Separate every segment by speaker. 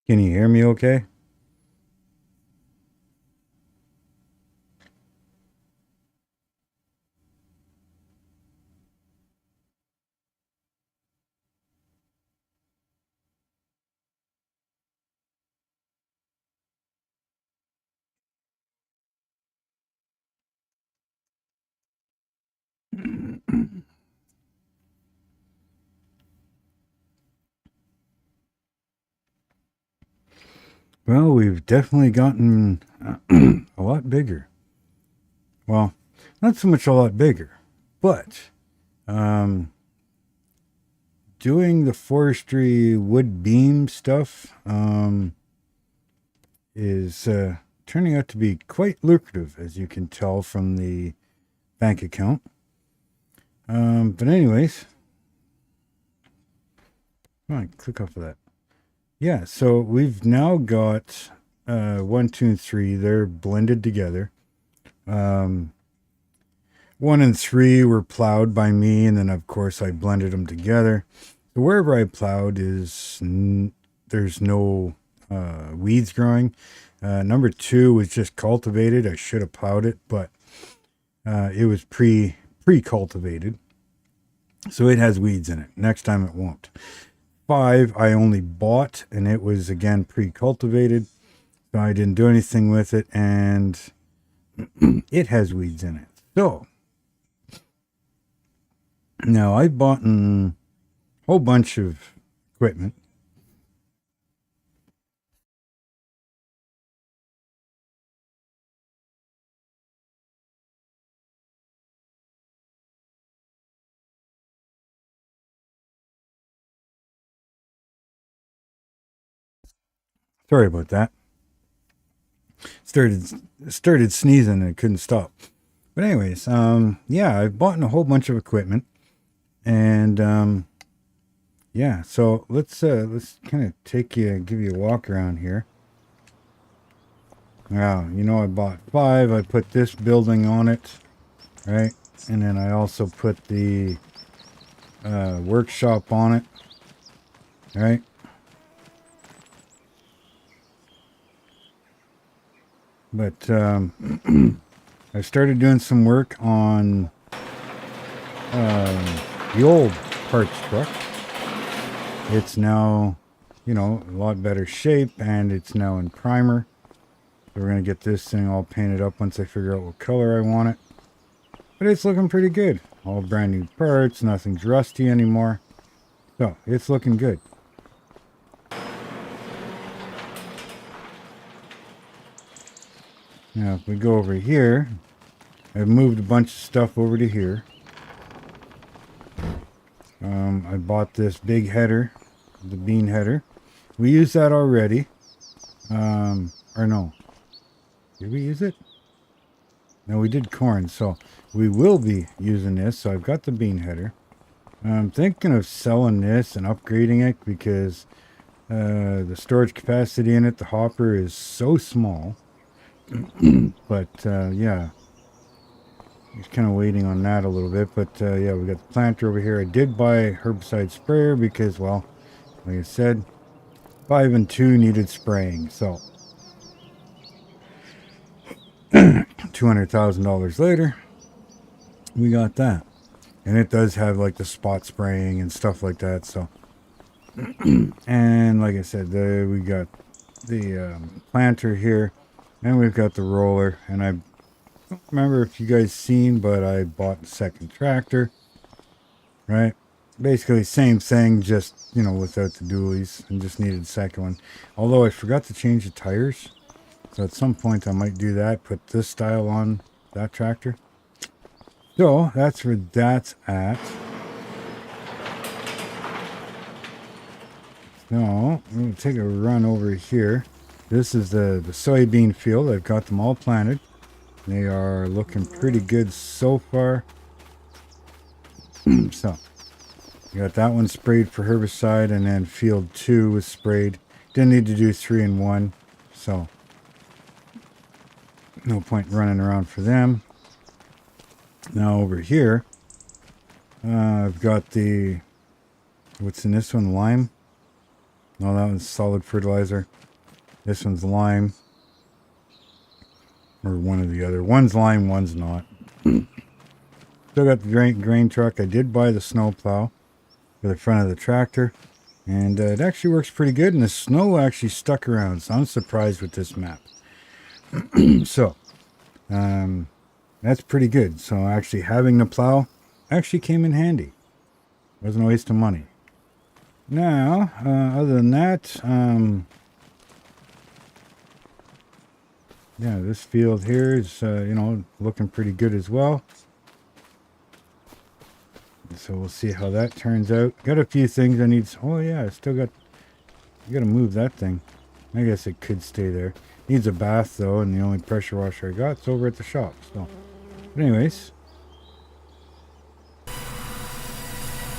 Speaker 1: Can you hear me okay? Well, we've definitely gotten a lot bigger. Well, not so much a lot bigger, but um, doing the forestry wood beam stuff is turning out to be quite lucrative, as you can tell from the bank account. But anyways, come on, click off of that. Yeah, so we've now got one, two, and three. They're blended together. Um, one and three were plowed by me, and then of course I blended them together. So wherever I plowed there's no weeds growing. Number two was just cultivated. I should have plowed it, but it was pre cultivated, so it has weeds in it. Next time it won't. Five I only bought, and it was again pre cultivated, so I didn't do anything with it, and it has weeds in it. So now I bought a whole bunch of equipment. Sorry about that. Started started sneezing and couldn't stop. But anyways, yeah, I bought a whole bunch of equipment, and yeah. So let's kind of give you a walk around here. Now, I bought five. I put this building on it, right, and then I also put the workshop on it, right. But I started doing some work on the old parts truck. It's now, a lot better shape, and it's now in primer. So we're going to get this thing all painted up once I figure out what color I want it. But it's looking pretty good. All brand new parts, nothing's rusty anymore. So it's looking good. Now if we go over here, I've moved a bunch of stuff over to here. I bought this big header, the bean header. We used that already. Or no. Did we use it? No, we did corn. So we will be using this. So I've got the bean header. I'm thinking of selling this and upgrading it because the storage capacity in it, the hopper, is so small. But yeah, just kind of waiting on that a little bit. But yeah, we got the planter over here. I did buy herbicide sprayer because, well, like I said, 5 and 2 needed spraying. So $200,000 later, we got that. And it does have like the spot spraying and stuff like that. So, and like I said, we got the planter here, and we've got the roller. And I don't remember if you guys seen, but I bought the second tractor, right? Basically same thing, just without the dualies, and just needed the second one. Although I forgot to change the tires, so at some point I might do that, put this style on that tractor. So that's where that's at. Now I'm going to take a run over here. This is the soybean field. I've got them all planted. They are looking pretty good so far. So you got that one sprayed for herbicide, and then field 2 was sprayed. Didn't need to do 3 and 1, so no point running around for them. Now over here, I've got what's in this one, lime. No, that one's solid fertilizer. This one's lime. Or one or the other. One's lime, one's not. Still got the grain truck. I did buy the snow plow for the front of the tractor. And it actually works pretty good. And the snow actually stuck around. So I'm surprised with this map. So, that's pretty good. So actually having the plow actually came in handy. Wasn't a waste of money. Now, other than that, yeah, this field here is, you know, looking pretty good as well. So we'll see how that turns out. Got a few things I need. Oh yeah, I still got. I got to move that thing. I guess it could stay there. Needs a bath though, and the only pressure washer I got is over at the shop. So, but anyways,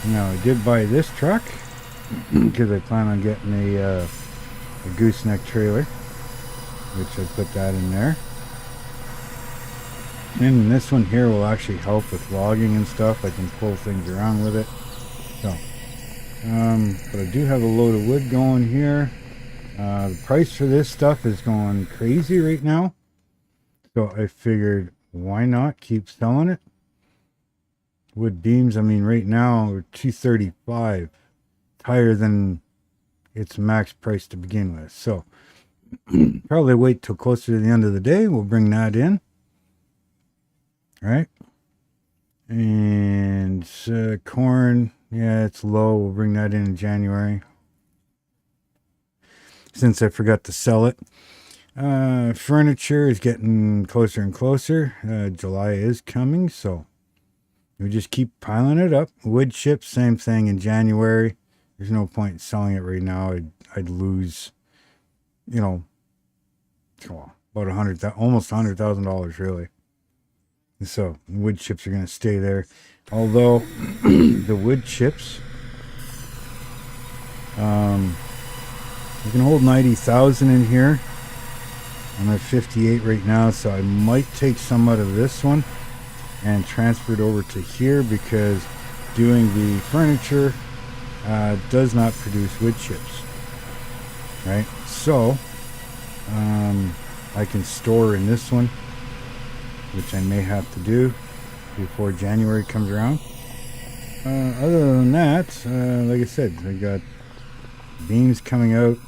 Speaker 1: now I did buy this truck because I plan on getting a gooseneck trailer, which I put that in there. And this one here will actually help with logging and stuff. I can pull things around with it. So, but I do have a load of wood going here. The price for this stuff is going crazy right now. So I figured, why not keep selling it? Wood beams, I mean, right now, are $235. Higher than its max price to begin with. So, probably wait till closer to the end of the day. We'll bring that in. Right, and corn, yeah, it's low. We'll bring that in January, since I forgot to sell it. Furniture is getting closer and closer. July is coming, so we just keep piling it up. Wood chips, same thing in January. There's no point in selling it right now. I'd lose, you know, about almost $100,000 really. So wood chips are going to stay there, although the wood chips, you can hold 90,000 in here. I'm at 58 right now, so I might take some out of this one and transfer it over to here, because doing the furniture does not produce wood chips, right? So I can store in this one, which I may have to do before January comes around. Other than that, like I said, I got beams coming out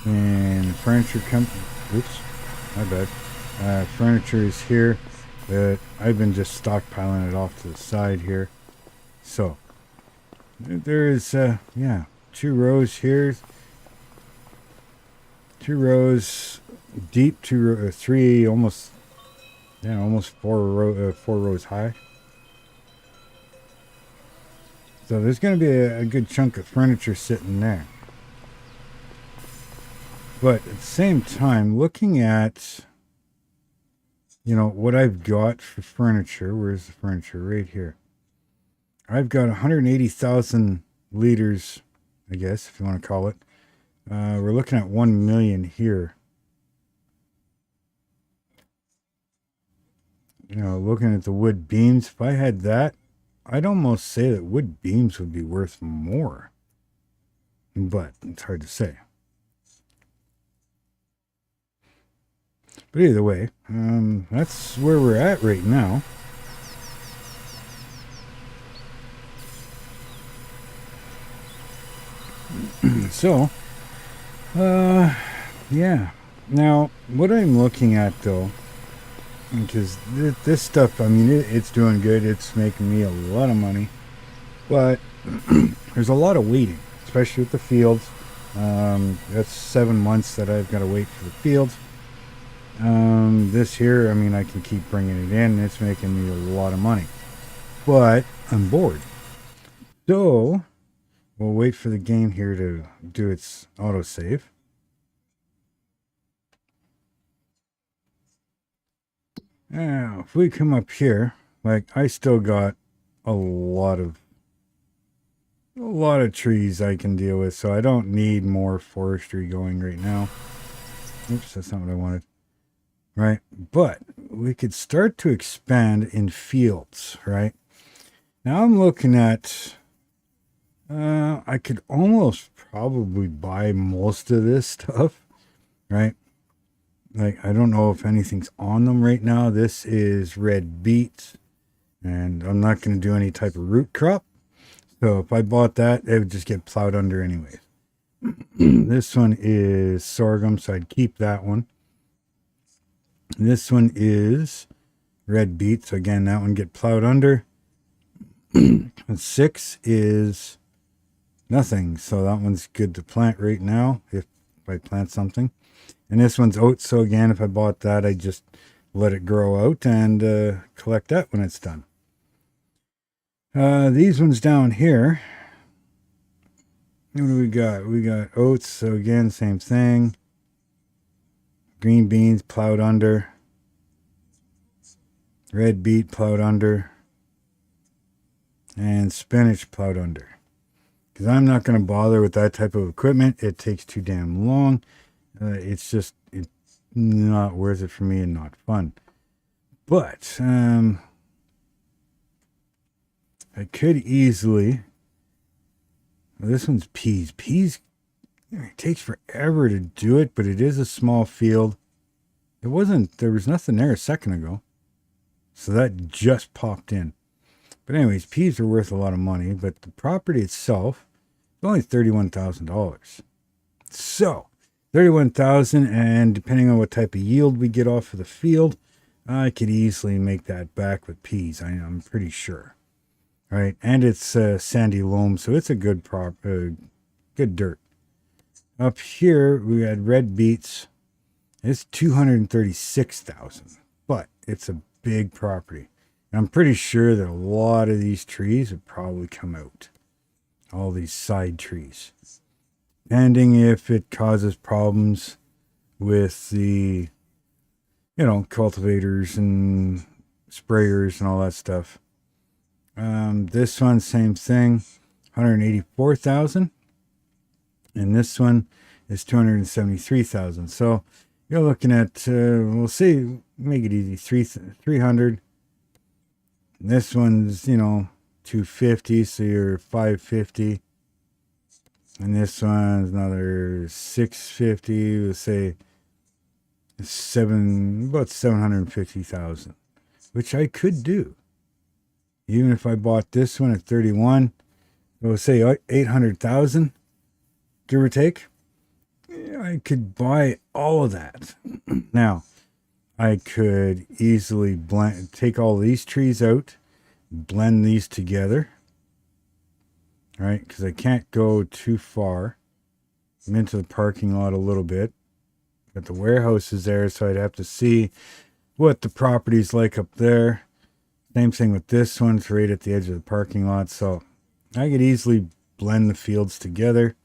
Speaker 1: and furniture oops, my bad. Furniture is here, but I've been just stockpiling it off to the side here. So there is, yeah, 2 rows here, 2 rows deep, 3, almost 4 rows high. So there's going to be a good chunk of furniture sitting there. But at the same time, looking at, you know, what I've got for furniture, where's the furniture? Right here. I've got 180,000 liters, I guess, if you want to call it. We're looking at 1 million here. You know, looking at the wood beams, if I had that, I'd almost say that wood beams would be worth more. But it's hard to say. But either way, that's where we're at right now. So, yeah. Now, what I'm looking at though, because this stuff, I mean, it's doing good. It's making me a lot of money. But there's a lot of waiting, especially with the fields. That's 7 months that I've got to wait for the fields. This here, I mean, I can keep bringing it in. And it's making me a lot of money. But I'm bored. So, we'll wait for the game here to do its autosave. Now, if we come up here, like, I still got a lot of trees I can deal with, so I don't need more forestry going right now. Oops, that's not what I wanted. Right? But we could start to expand in fields, right? Now I'm looking at I could almost probably buy most of this stuff, right? Like, I don't know if anything's on them right now. This is red beet, and I'm not going to do any type of root crop. So if I bought that, it would just get plowed under anyways. This one is sorghum, so I'd keep that one. This one is red beet, so again, that one get plowed under. And 6 is nothing, so that one's good to plant right now if I plant something. And this one's oats, so again, if I bought that, I just let it grow out and collect that when it's done. These ones down here, what do we got? We got oats, so again, same thing. Green beans plowed under. Red beet plowed under. And spinach plowed under. Because I'm not going to bother with that type of equipment. It takes too damn long. It's not worth it for me and not fun. But I could easily. Well, this one's peas. Peas, it takes forever to do it, but it is a small field. There was nothing there a second ago. So that just popped in. But anyways, peas are worth a lot of money, but the property itself is only $31,000. So, $31,000, and depending on what type of yield we get off of the field, I could easily make that back with peas. I'm pretty sure. Right, and it's sandy loam, so it's a good good dirt. Up here we had red beets. It's $236,000, but it's a big property. And I'm pretty sure that a lot of these trees would probably come out. All these side trees, depending if it causes problems with the, cultivators and sprayers and all that stuff. This one, same thing, 184,000, and this one is 273,000. So you're looking at, we'll see, make it easy, 300. This one's, 250, so you're 550, and this one's another 650. We'll say about 750,000, which I could do. Even if I bought this one at 31, we'll say 800,000, give or take. I could buy all of that. Now, I could easily take all these trees out, blend these together, right? Because I can't go too far. I'm into the parking lot a little bit. But the warehouse is there, so I'd have to see what the property's like up there. Same thing with this one. It's right at the edge of the parking lot, so I could easily blend the fields together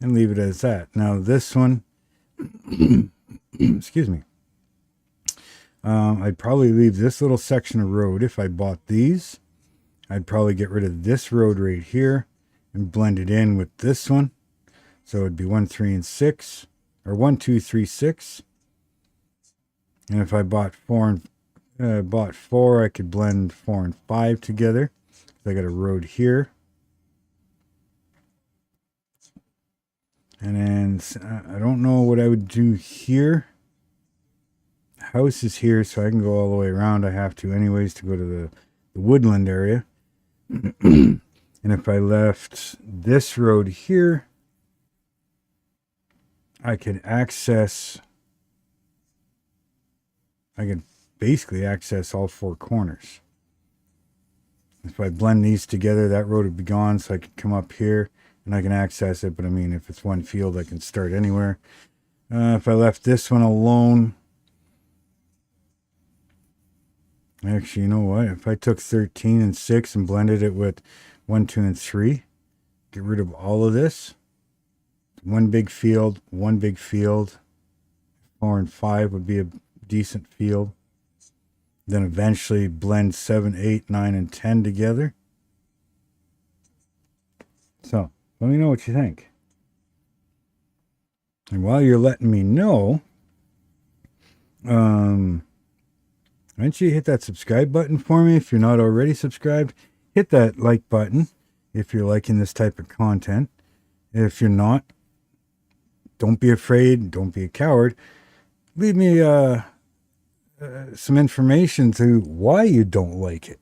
Speaker 1: and leave it as that. Now this one, excuse me, I'd probably leave this little section of road. If I bought these, I'd probably get rid of this road right here and blend it in with this one. So it'd be 1, 3, and 6, or 1, 2, 3, 6. And if I bought 4, I could blend 4 and 5 together. So I got a road here. And then I don't know what I would do here. The house is here, so I can go all the way around. I have to anyways to go to the woodland area. And if I left this road here, I could basically access all 4 corners. If I blend these together, that road would be gone, so I could come up here and I can access it. But I mean, if it's one field, I can start anywhere. If I left this one alone, actually, you know what? If I took 13 and 6 and blended it with 1, 2, and 3, get rid of all of this. One big field, 4 and 5 would be a decent field. Then eventually blend 7, 8, 9, and 10 together. So, let me know what you think. And while you're letting me know, why don't you hit that subscribe button for me if you're not already subscribed? Hit that like button. if you're liking this type of content. If you're not, don't be afraid. Don't be a coward. Leave me some information to why you don't like it.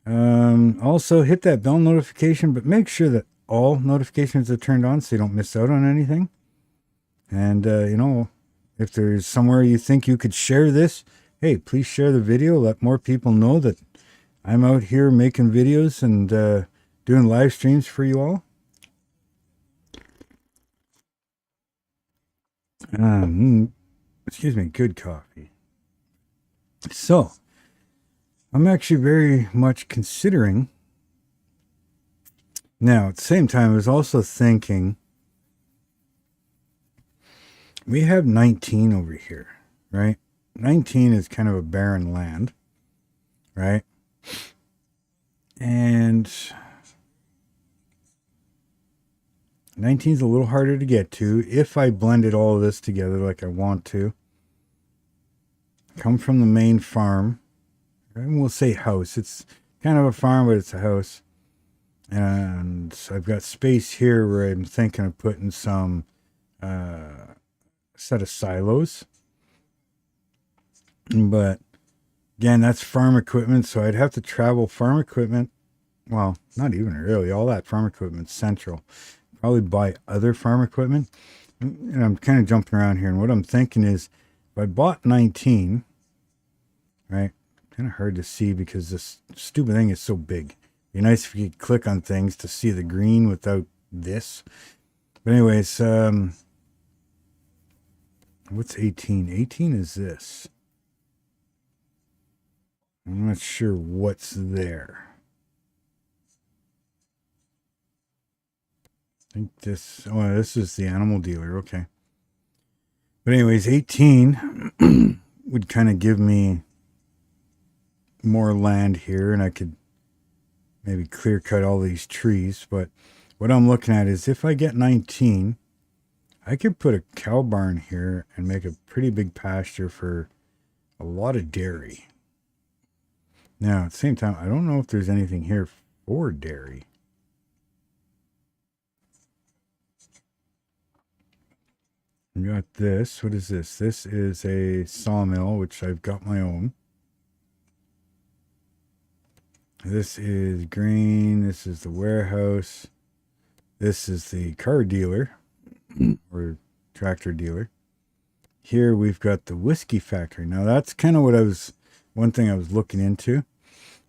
Speaker 1: Also, hit that bell notification, but make sure that all notifications are turned on so you don't miss out on anything. And, if there's somewhere you think you could share this, hey, please share the video. Let more people know that I'm out here making videos and doing live streams for you all. Excuse me, good coffee. So, I'm actually very much considering. Now, at the same time, I was also thinking, we have 19 over here, right? 19 is kind of a barren land, right? And 19 is a little harder to get to if I blended all of this together like I want to. Come from the main farm. And we'll say house. It's kind of a farm, but it's a house. And I've got space here where I'm thinking of putting some set of silos. But again, that's farm equipment, so I'd have to travel farm equipment. Well, not even really. All that farm equipment's central. Probably buy other farm equipment. And I'm kind of jumping around here. And what I'm thinking is, if I bought 19, right? Kind of hard to see because this stupid thing is so big. It'd be nice if you could click on things to see the green without this. But anyways, what's 18? 18 is this. I'm not sure what's there. I think this, oh, this is the animal dealer. Okay. But anyways, 18 would kind of give me more land here, and I could maybe clear cut all these trees. But what I'm looking at is if I get 19, I could put a cow barn here and make a pretty big pasture for a lot of dairy. Now, at the same time, I don't know if there's anything here for dairy. We got this. What is this? This is a sawmill, which I've got my own. This is grain. This is the warehouse. This is the car dealer or tractor dealer. Here we've got the whiskey factory. Now that's kind of what one thing I was looking into.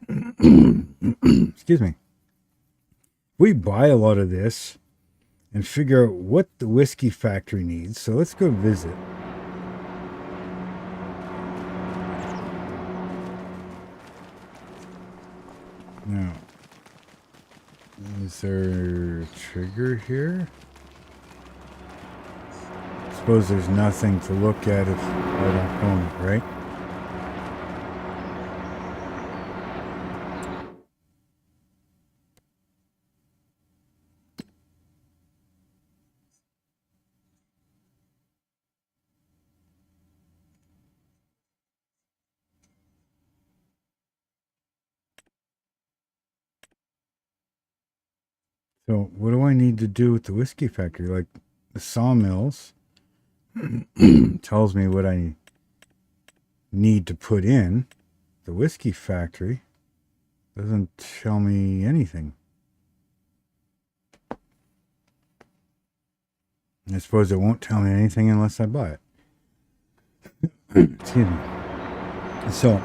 Speaker 1: Excuse me. We buy a lot of this and figure out what the whiskey factory needs. So let's go visit. Now, is there a trigger here? I suppose there's nothing to look at if I don't own it, right? So what do I need to do with the whiskey factory? Like the sawmills tells me what I need to put in. The whiskey factory doesn't tell me anything. I suppose it won't tell me anything unless I buy it. Excuse me. So,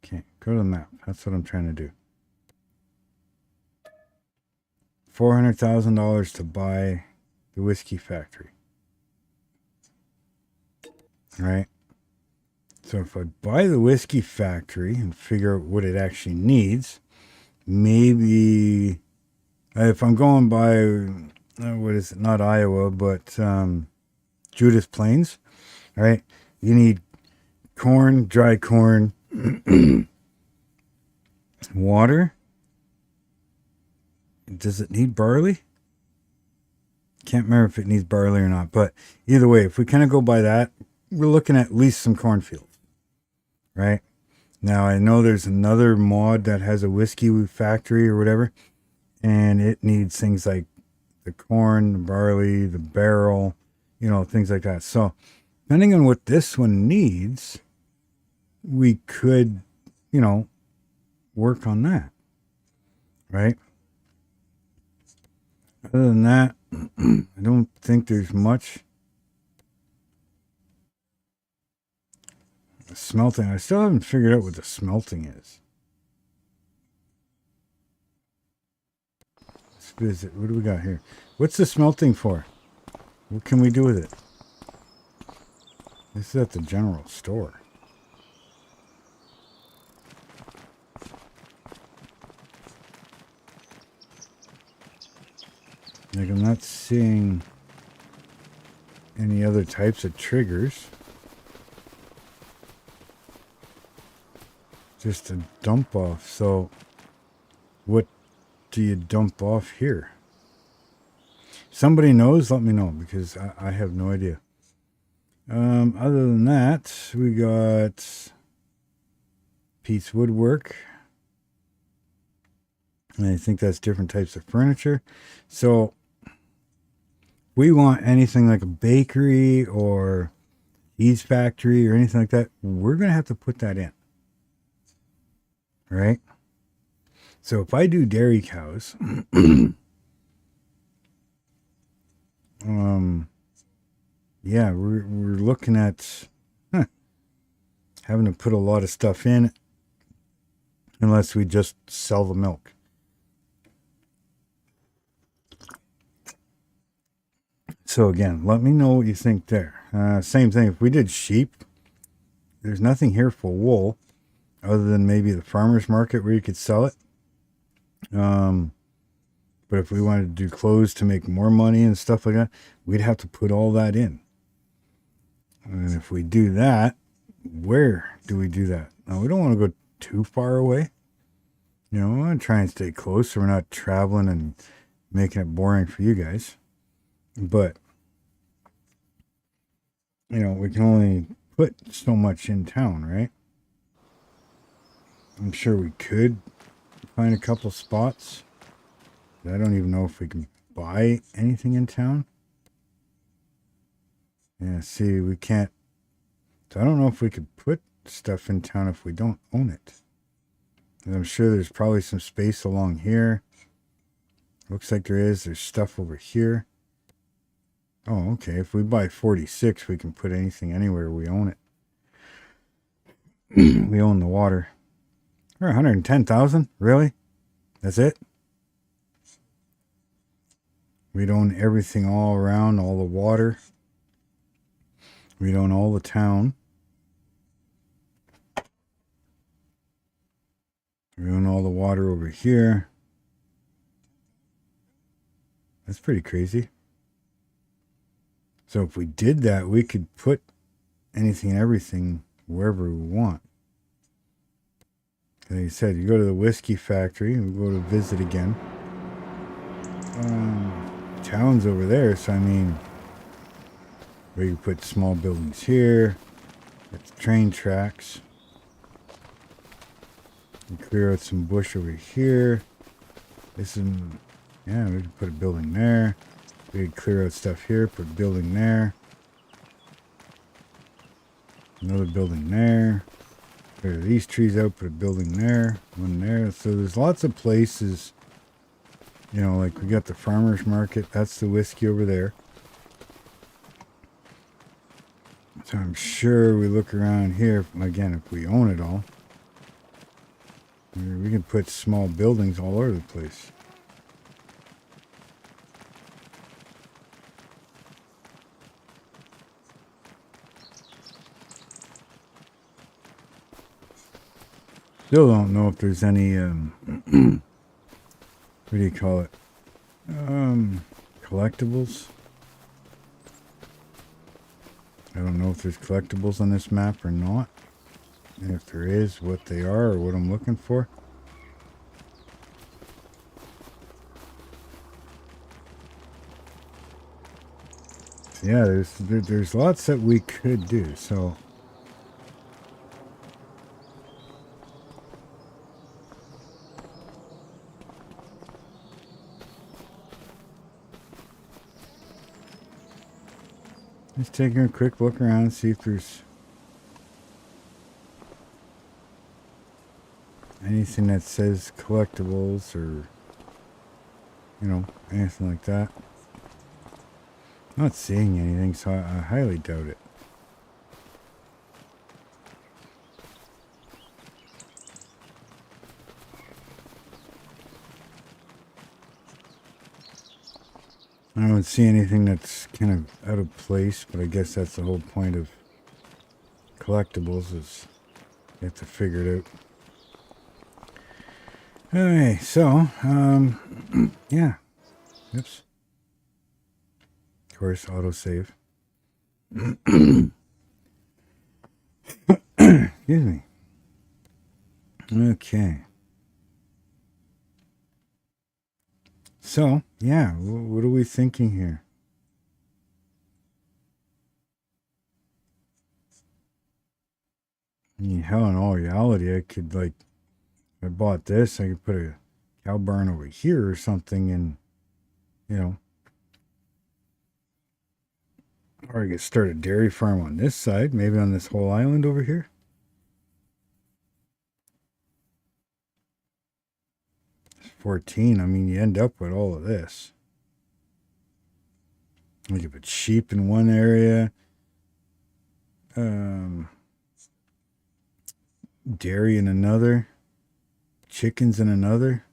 Speaker 1: okay, go to the map. That's what I'm trying to do. $400,000 to buy the whiskey factory. All right. So if I buy the whiskey factory and figure out what it actually needs, maybe if I'm going by, what is it? Not Iowa, but Judith Plains. All right. You need corn, dry corn, water. Does it need barley? Can't remember if it needs barley or not, but either way, if we kind of go by that, we're looking at least some cornfields, right? Now, I know there's another mod that has a whiskey factory or whatever, and it needs things like the corn, the barley, the barrel, you know, things like that. So, depending on what this one needs, we could, you know, work on that, right? Other than that, I don't think there's much. Smelting. I still haven't figured out what the smelting is. Let's visit. What do we got here? What's the smelting for? What can we do with it? This is at the general store. Like, I'm not seeing any other types of triggers. Just a dump off. So what do you dump off here? Somebody knows, let me know, because I have no idea. Other than that, we got Pete's Woodwork. And I think that's different types of furniture. So we want anything like a bakery or cheese factory or anything like that, we're going to have to put that in. Right? So if I do dairy cows, yeah, we're looking at having to put a lot of stuff in unless we just sell the milk. So again, let me know what you think there. Same thing, if we did sheep, there's nothing here for wool other than maybe the farmer's market where you could sell it. But if we wanted to do clothes to make more money and stuff like that, we'd have to put all that in. And if we do that, where do we do that? Now, we don't want to go too far away. You know, we want to try and stay close so we're not traveling and making it boring for you guys. But, you know, we can only put so much in town, right? I'm sure we could find a couple spots. I don't even know if we can buy anything in town. Yeah, see, we can't. So I don't know if we could put stuff in town if we don't own it. And I'm sure there's probably some space along here. Looks like there is. There's stuff over here. Oh, okay. If we buy 46, we can put anything anywhere we own it. We own the water. Or 110,000? Really? That's it? We'd own everything all around, all the water. We'd own all the town. We own all the water over here. That's pretty crazy. So if we did that, we could put anything and everything wherever we want. Like I said, you go to the whiskey factory, we go to visit again. Town's over there, so I mean, we can put small buildings here. That's train tracks. And clear out some bush over here. This is, yeah, we could put a building there. We could clear out stuff here, put a building there. Another building there. Clear these trees out, put a building there, one there. So there's lots of places, you know, like we got the farmer's market. That's the whiskey over there. So I'm sure we look around here, again, if we own it all, we can put small buildings all over the place. Still don't know if there's any, what do you call it? Collectibles. I don't know if there's collectibles on this map or not. And if there is, what they are or what I'm looking for. Yeah, there's lots that we could do. So just taking a quick look around and see if there's anything that says collectibles or, you know, anything like that. Not seeing anything, so I highly doubt it. I don't see anything that's kind of out of place, but I guess that's the whole point of collectibles, is you have to figure it out. Okay, so, yeah. Oops. Of course, autosave. Excuse me. Okay. So, yeah, what are we thinking here? I mean, hell, in all reality, I could, like, if I bought this, I could put a cow barn over here or something, and, you know, or I could start a dairy farm on this side, maybe on this whole island over here. It's 14. I mean, you end up with all of this. We could put sheep in one area, dairy in another, chickens in another.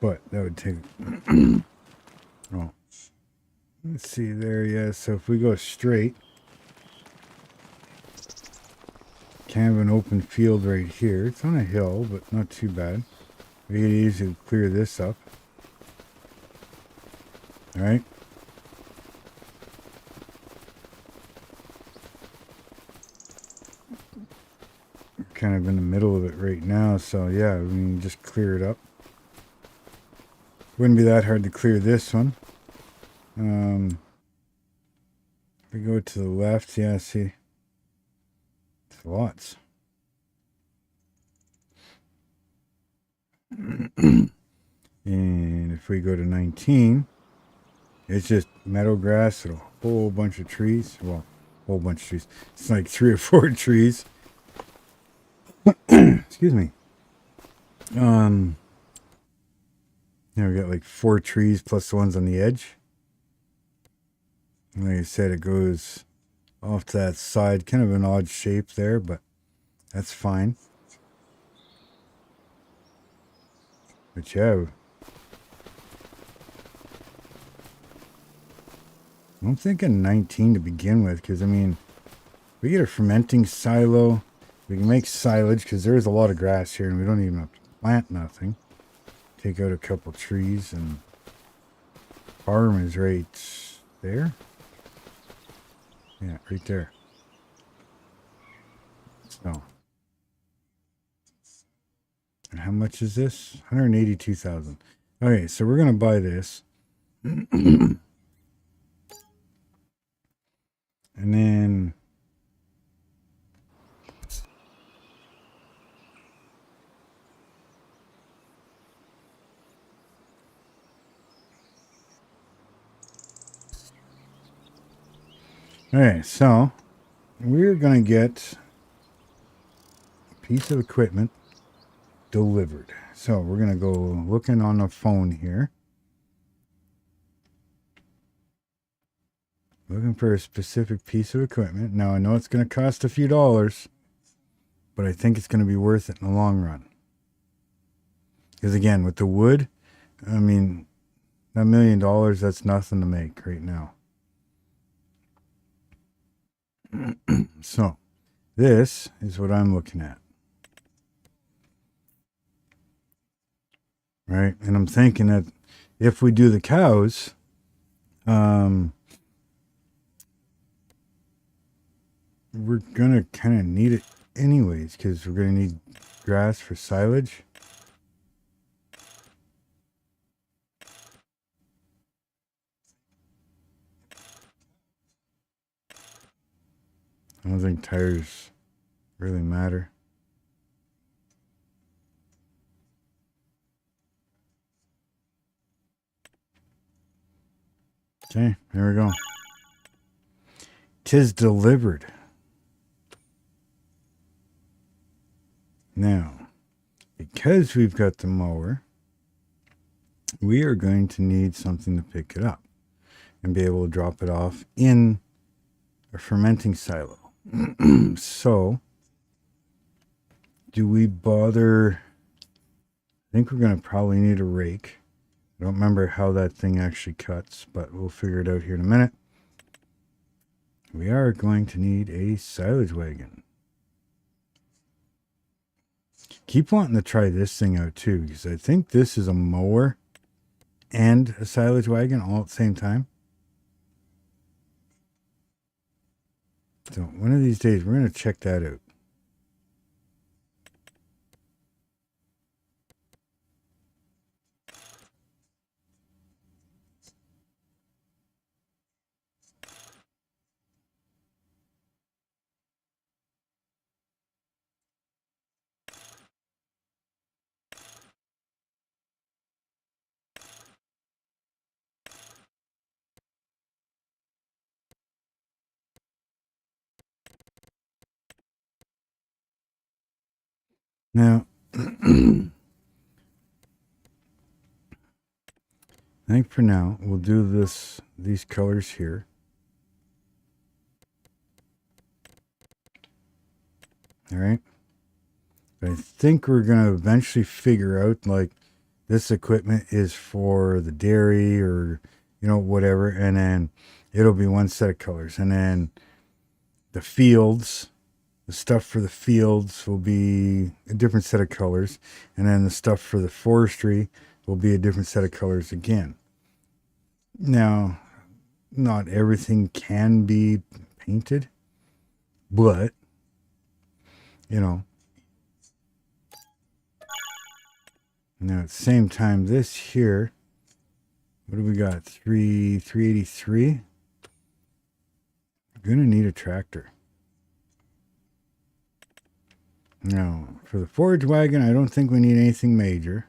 Speaker 1: But that would take. Oh, let's see there. Yeah, so if we go straight, kind of an open field right here. It's on a hill, but not too bad. We could easily clear this up. All right. We're kind of in the middle of it right now, so yeah, we can just clear it up. Wouldn't be that hard to clear this one. If we go to the left, yeah, see, it's lots. And if we go to 19, it's just meadow grass and a whole bunch of trees. Well, a whole bunch of trees. It's like 3 or 4 trees. Excuse me. Yeah, we got like 4 trees plus the ones on the edge. And like I said, it goes off to that side. Kind of an odd shape there, but that's fine. But yeah, I'm thinking 19 to begin with, because I mean, we get a fermenting silo. We can make silage, because there's a lot of grass here, and we don't even have to plant nothing. Take out a couple trees, and farm is right there. Yeah, right there. So, and how much is this? 182,000. Okay, so we're gonna buy this. And then okay, so we're gonna get a piece of equipment delivered. So we're gonna go looking on the phone here. Looking for a specific piece of equipment. Now I know it's gonna cost a few dollars, but I think it's gonna be worth it in the long run. Because again, with the wood, I mean, that $1 million, that's nothing to make right now. So, this is what I'm looking at. Right? And I'm thinking that if we do the cows, we're gonna kind of need it anyways, because we're gonna need grass for silage. I don't think tires really matter. Okay, there we go. 'Tis delivered. Now, because we've got the mower, we are going to need something to pick it up and be able to drop it off in a fermenting silo. So, do we bother? I think we're going to probably need a rake. I don't remember how that thing actually cuts, but we'll figure it out here in a minute. We are going to need a silage wagon. Keep wanting to try this thing out too, because I think this is a mower and a silage wagon all at the same time. So one of these days, we're going to check that out. Now, I think for now, we'll do these colors here. All right. But I think we're going to eventually figure out, like, this equipment is for the dairy or, you know, whatever. And then it'll be one set of colors. And then the fields, the stuff for the fields will be a different set of colors. And then the stuff for the forestry will be a different set of colors again. Now, not everything can be painted, but, you know, now at the same time, this here, what do we got? 383. We're going to need a tractor. Now, for the forage wagon, I don't think we need anything major.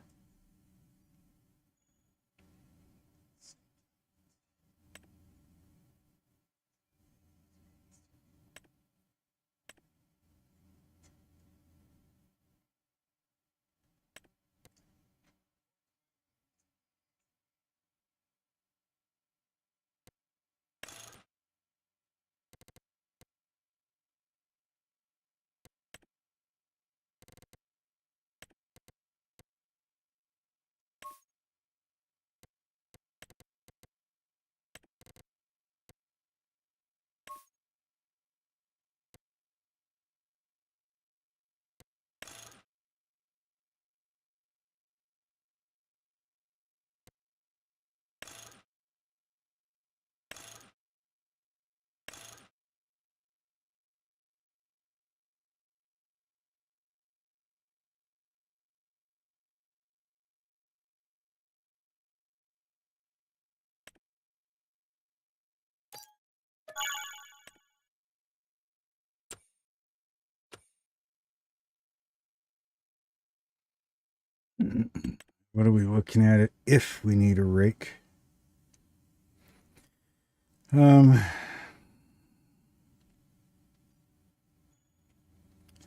Speaker 1: What are we looking at it if we need a rake?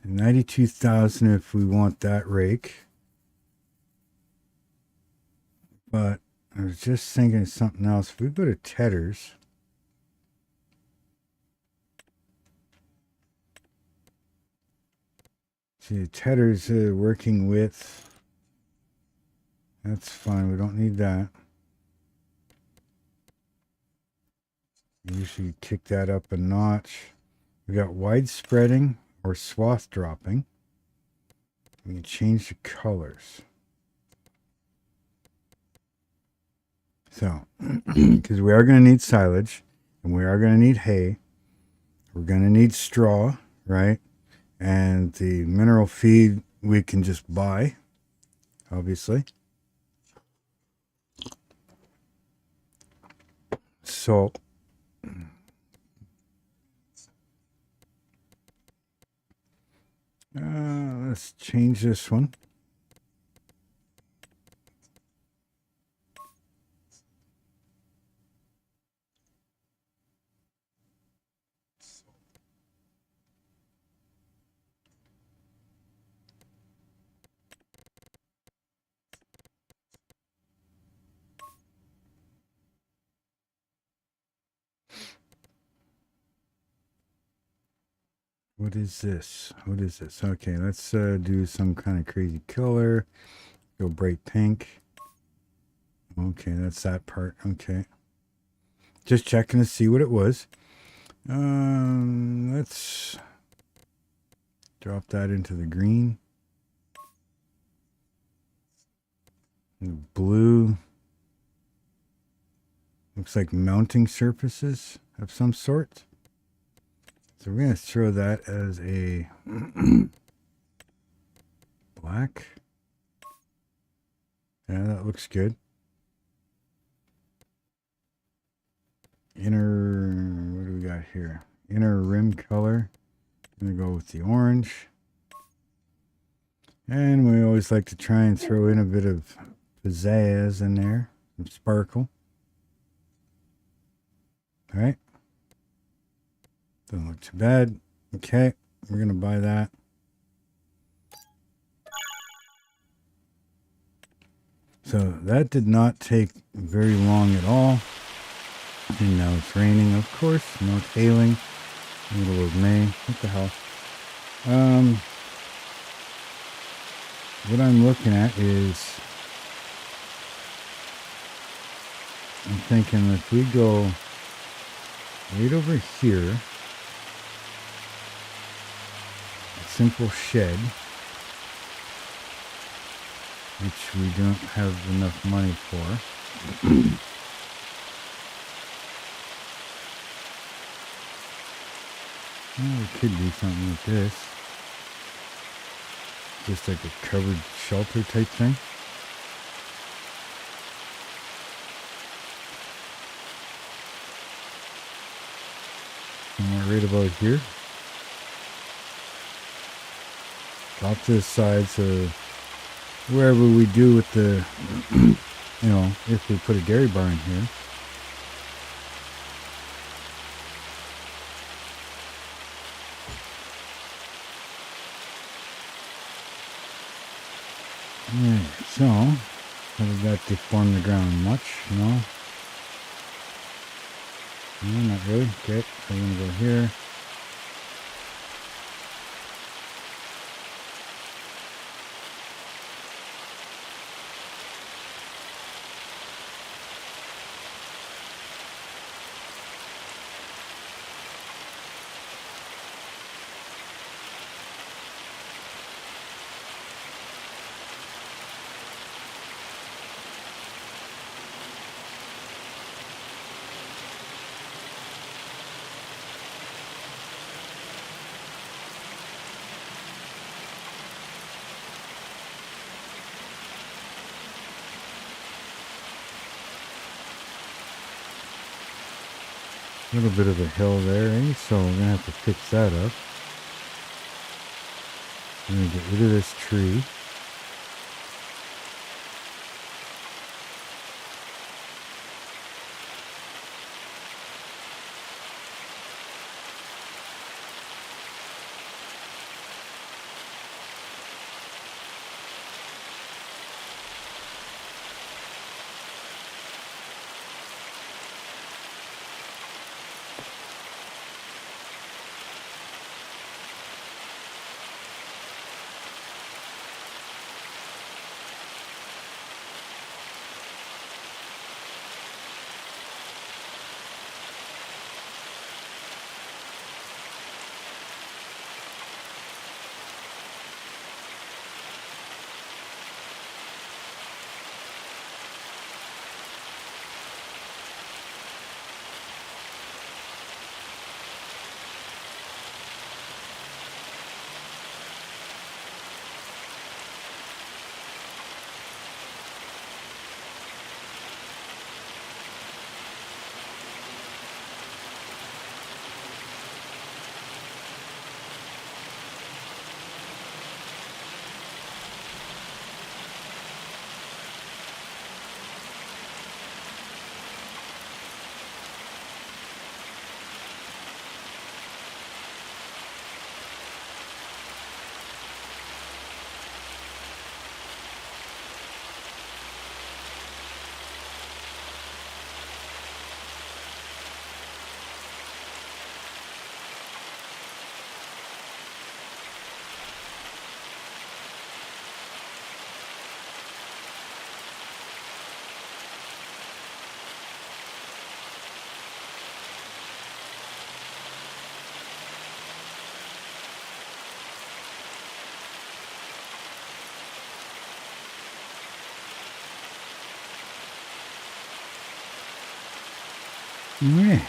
Speaker 1: 92,000 if we want that rake. But I was just thinking of something else. If we go to Tedder's, see, Tedder's working with. That's fine. We don't need that. Usually kick that up a notch. We got wide spreading or swath dropping. We can change the colors. So, because we are going to need silage and we are going to need hay. We're going to need straw, right? And the mineral feed we can just buy, obviously. So, let's change this one. What is this? What is this? Okay, let's do some kind of crazy color. Go bright pink. Okay, that's that part. Okay. Just checking to see what it was. Let's drop that into the green. Blue. Looks like mounting surfaces of some sort. So we're going to throw that as a black. Yeah, that looks good. Inner, what do we got here? Inner rim color. I'm going to go with the orange. And we always like to try and throw in a bit of pizzazz in there. Some sparkle. All right. Doesn't look too bad. Okay, we're going to buy that. So that did not take very long at all. And now it's raining, of course. Now it's hailing. Middle of May. What the hell? What I'm looking at is, I'm thinking if we go right over here, a simple shed, which we don't have enough money for. Well, we could do something with this. Just like a covered shelter type thing. And right about here. Off to the side, so wherever we do with the, you know, if we put a dairy barn here. Alright, so, has that deformed the ground much? No? No, not really. Okay, so we're going to go here. A little bit of a hill there, eh? So we're going to have to fix that up. I'm going to get rid of this tree. Yeah.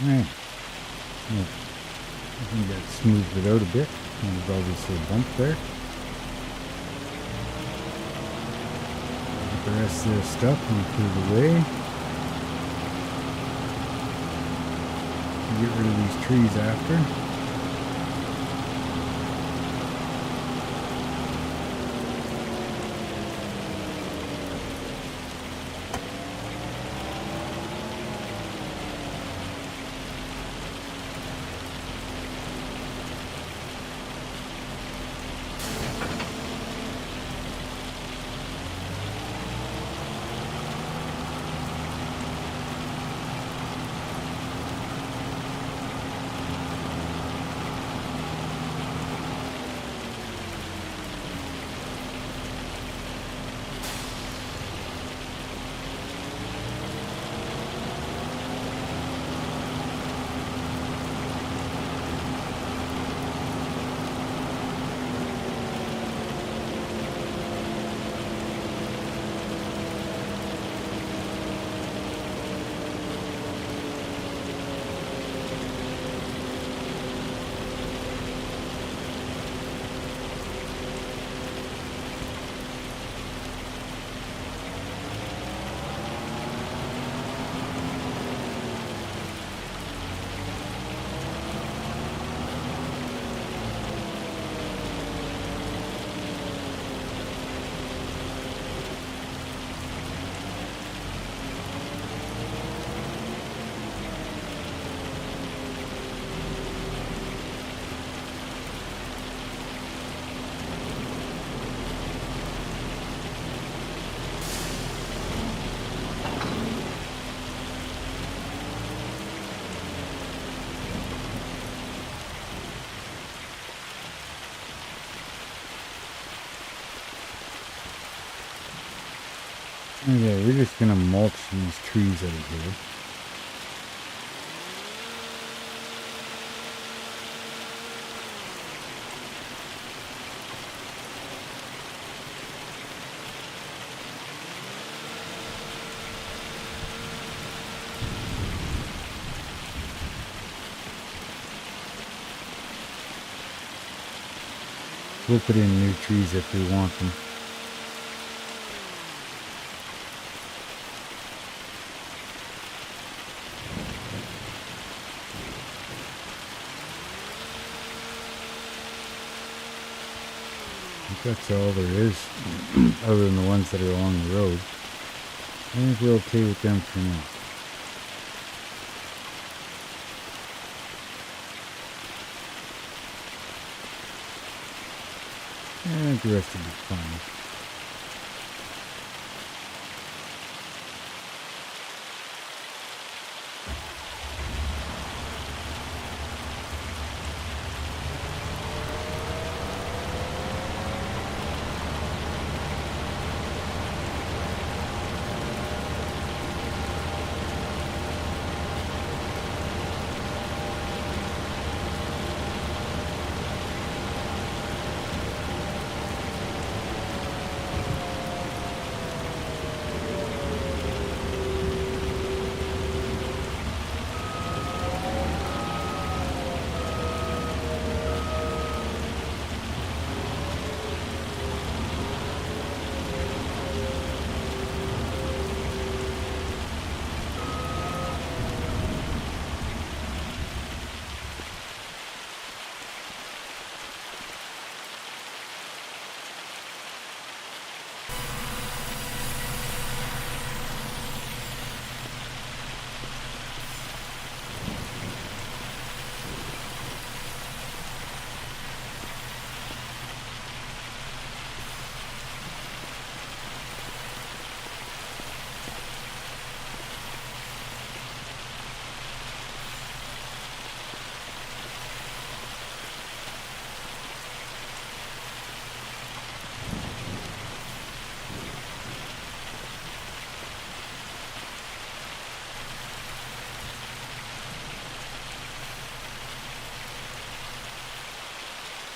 Speaker 1: Right. Yeah. I think that smoothed it out a bit. There's obviously a bump there. Get the rest of this stuff and clear the way. Get rid of these trees after. Okay, we're just gonna mulch these trees out of here. We'll put in new trees if we want them. I think that's all there is, other than the ones that are along the road. I think we're okay with them for now. I think the rest will be fine.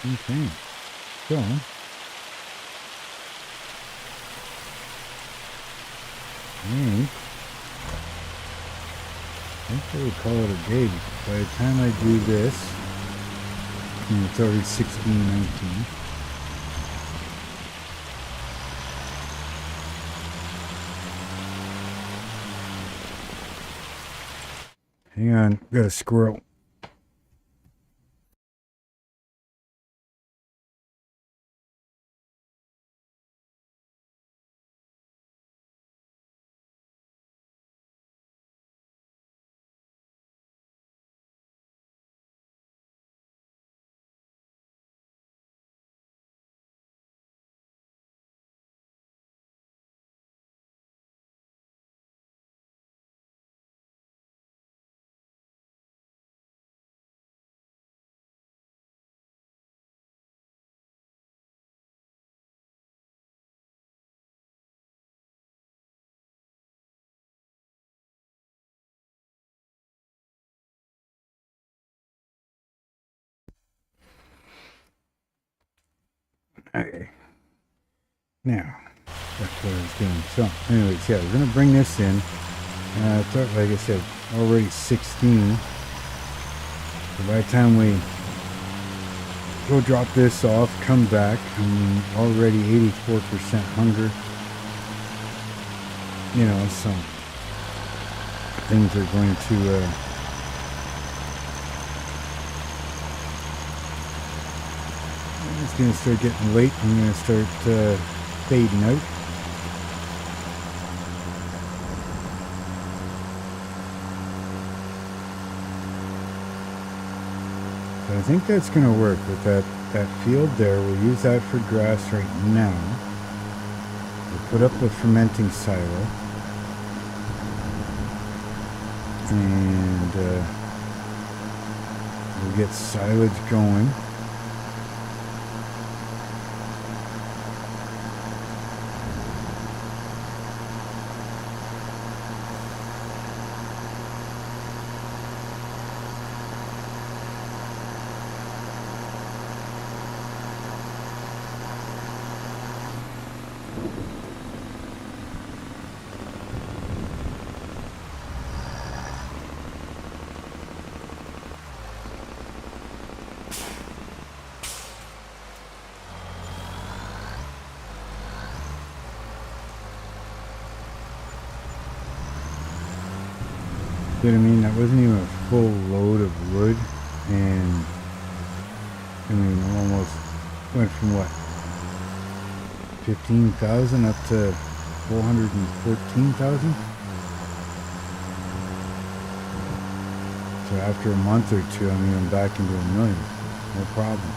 Speaker 1: Okay, so I think I would call it a day. By the time I do this, it's already 16:19. Hang on, got a squirrel. Okay. Now, that's what I was doing. So, anyways, yeah, we're going to bring this in. Like I said, already 16. So by the time we go drop this off, come back, I'm already 84% hunger. You know, so things are going to it's going to start getting late. I'm going to start fading out. So I think that's going to work with that field there. We'll use that for grass right now. We'll put up a fermenting silo. And we'll get silage going. You know what I mean? That wasn't even a full load of wood, and I mean, almost went from what, 15,000 up to 414,000. So after a month or two, I mean, I'm back into $1 million, no problem.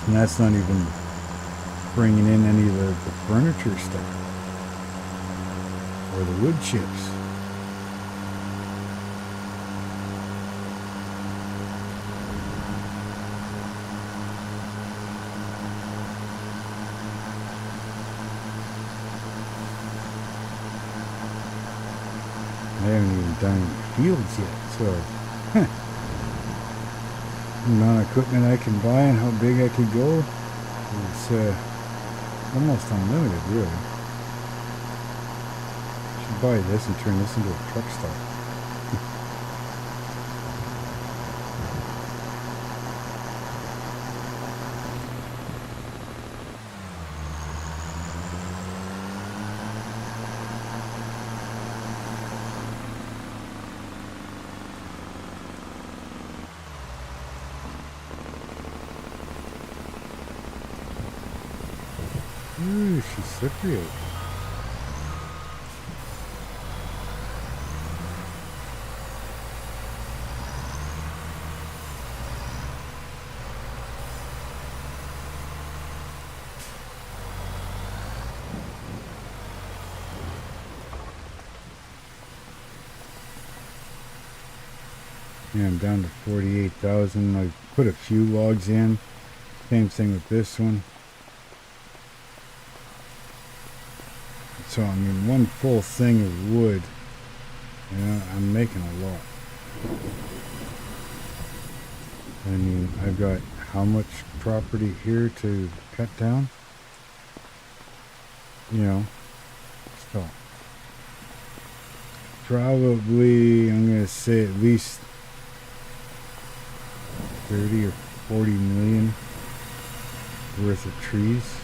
Speaker 1: And that's not even bringing in any of the furniture stuff or the wood chips. I haven't even done fields yet, so the amount of equipment I can buy and how big I could go is almost unlimited, really. I should buy this and turn this into a truck stop. Ooh, she's slippery out. Yeah, I'm down to 48,000. I put a few logs in. Same thing with this one. So, I mean, one full thing of wood, you know, I'm making a lot. I mean, I've got how much property here to cut down? You know, so probably, I'm going to say at least 30 or 40 million worth of trees.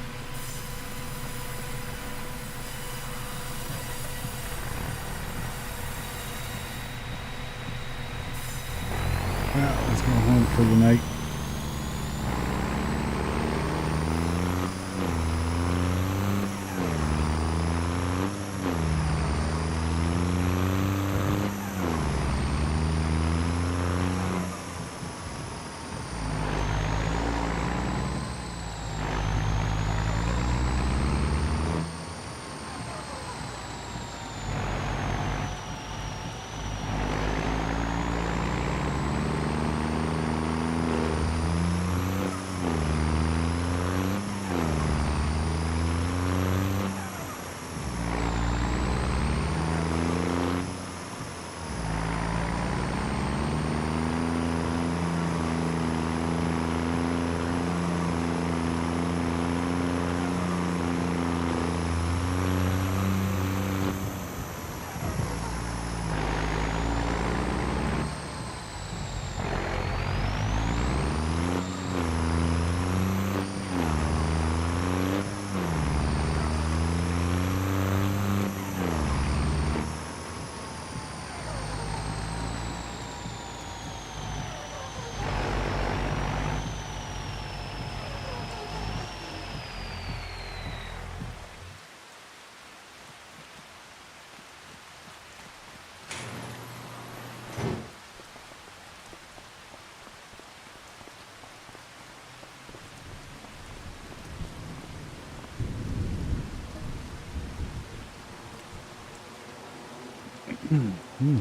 Speaker 1: Well, let's go home for the night.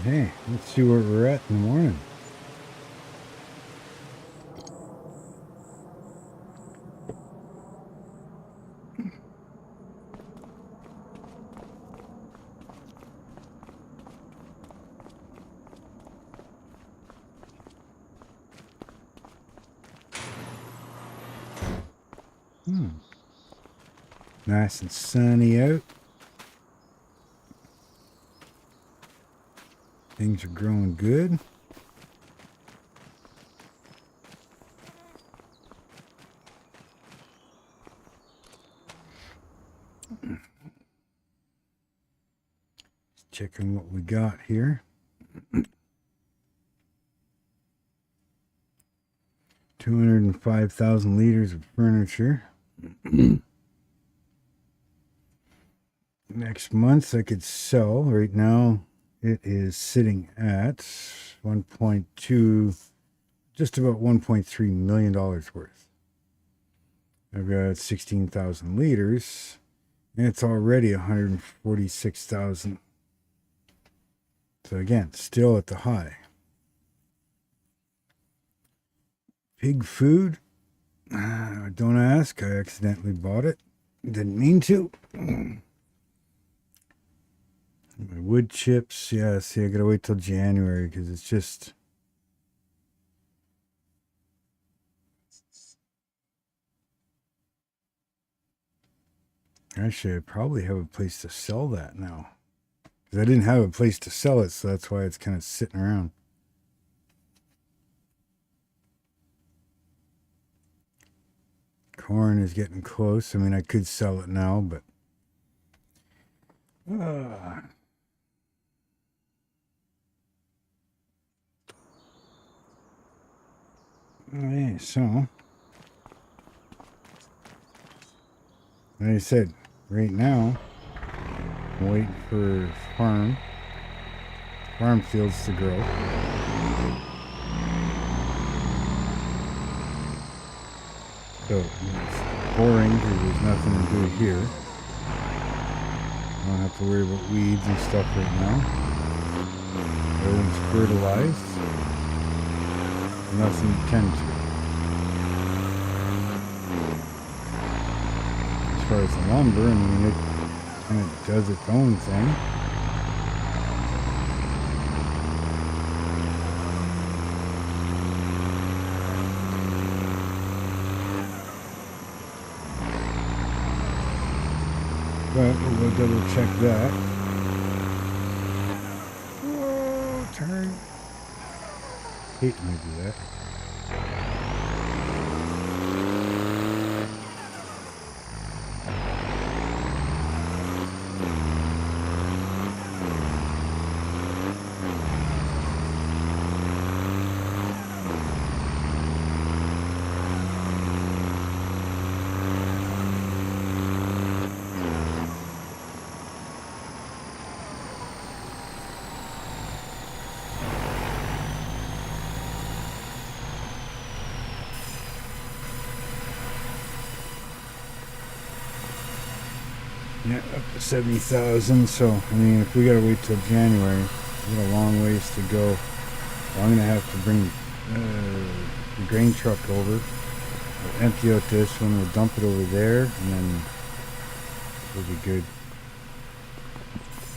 Speaker 1: Hey, let's see where we're at in the morning. Nice and sunny out. Things are growing good. Checking what we got here. 205,000 liters of furniture. Next month I could sell. Right now it is sitting at 1.2, just about $1.3 million worth. I've got 16,000 liters, and it's already 146,000. So again, still at the high. Pig food. Don't ask. I accidentally bought it. Didn't mean to. My wood chips. Yeah, see, I gotta wait till January because it's just... Actually, I probably have a place to sell that now. Because I didn't have a place to sell it, so that's why it's kind of sitting around. Corn is getting close. I mean, I could sell it now, but... Okay, so... Like I said, right now, I'm waiting for farm fields to grow. So it's boring because there's nothing to do here. I don't have to worry about weeds and stuff right now. Everything's fertilized. Nothing to tend to. As far as the lumber, I mean, it kind of does its own thing. But we'll double check that. Whoa, turn. Hate when I do that. Yeah, up to 70,000. So, I mean, if we gotta wait till January, we got a long ways to go. I'm gonna have to bring the grain truck over. We'll empty out this one, we'll dump it over there, and then we'll be good.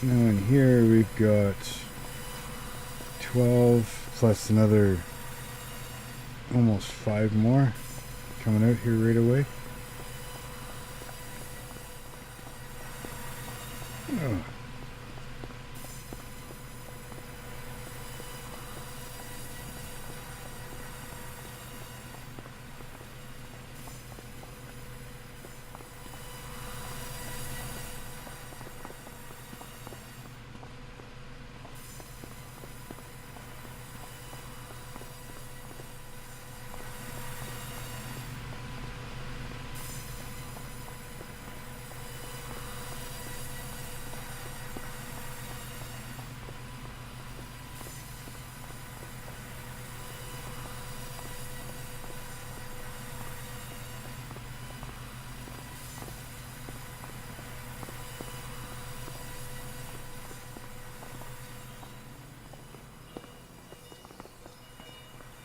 Speaker 1: Now in here we've got 12 plus another almost 5 more coming out here right away. Oh.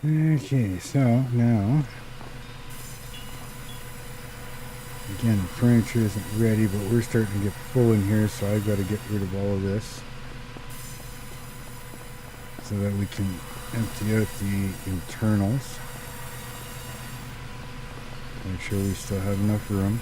Speaker 1: Okay, so now, again, the furniture isn't ready, but we're starting to get full in here, so I've got to get rid of all of this so that we can empty out the internals. Make sure we still have enough room.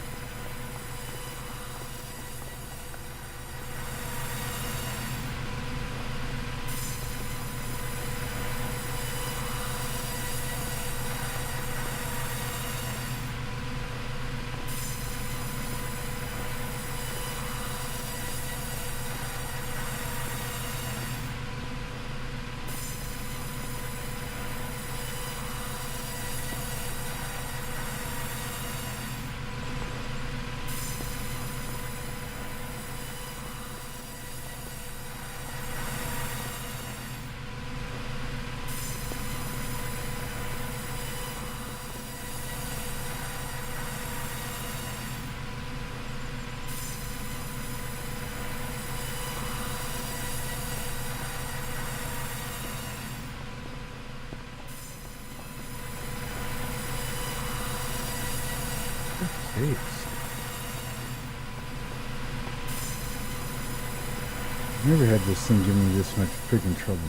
Speaker 1: Jeez. Never had this thing give me this much freaking trouble.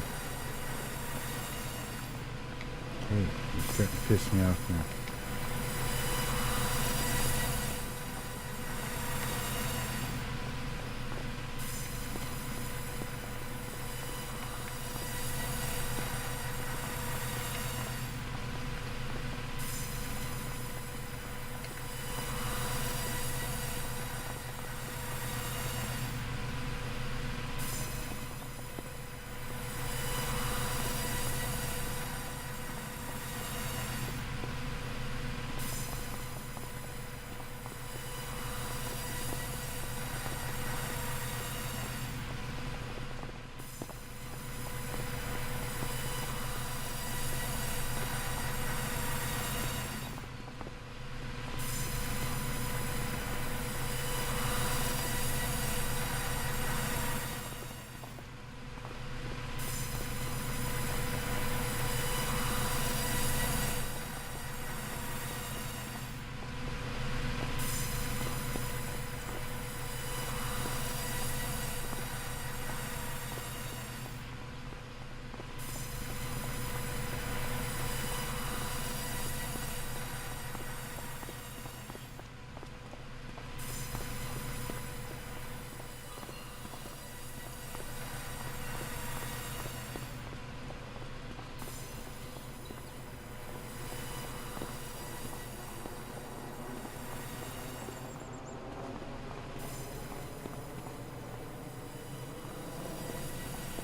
Speaker 1: Okay, it's starting to piss me off now.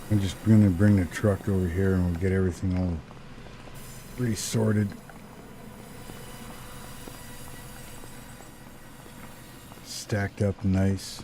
Speaker 1: I'm just going to bring the truck over here and we'll get everything all resorted. Stacked up nice.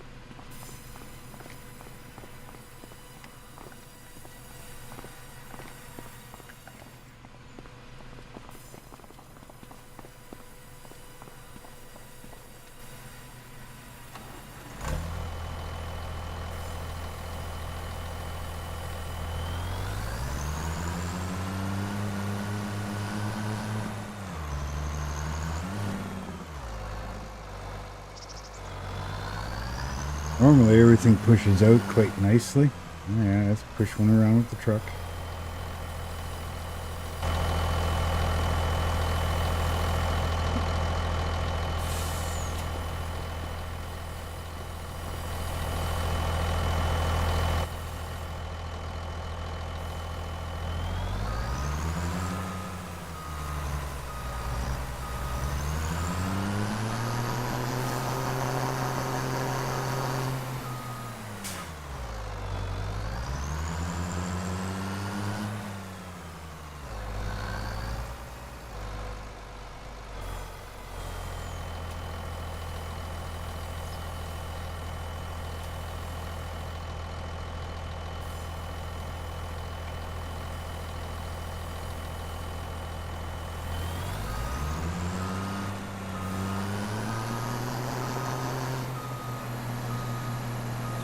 Speaker 1: Normally everything pushes out quite nicely. Yeah, let's push one around with the truck.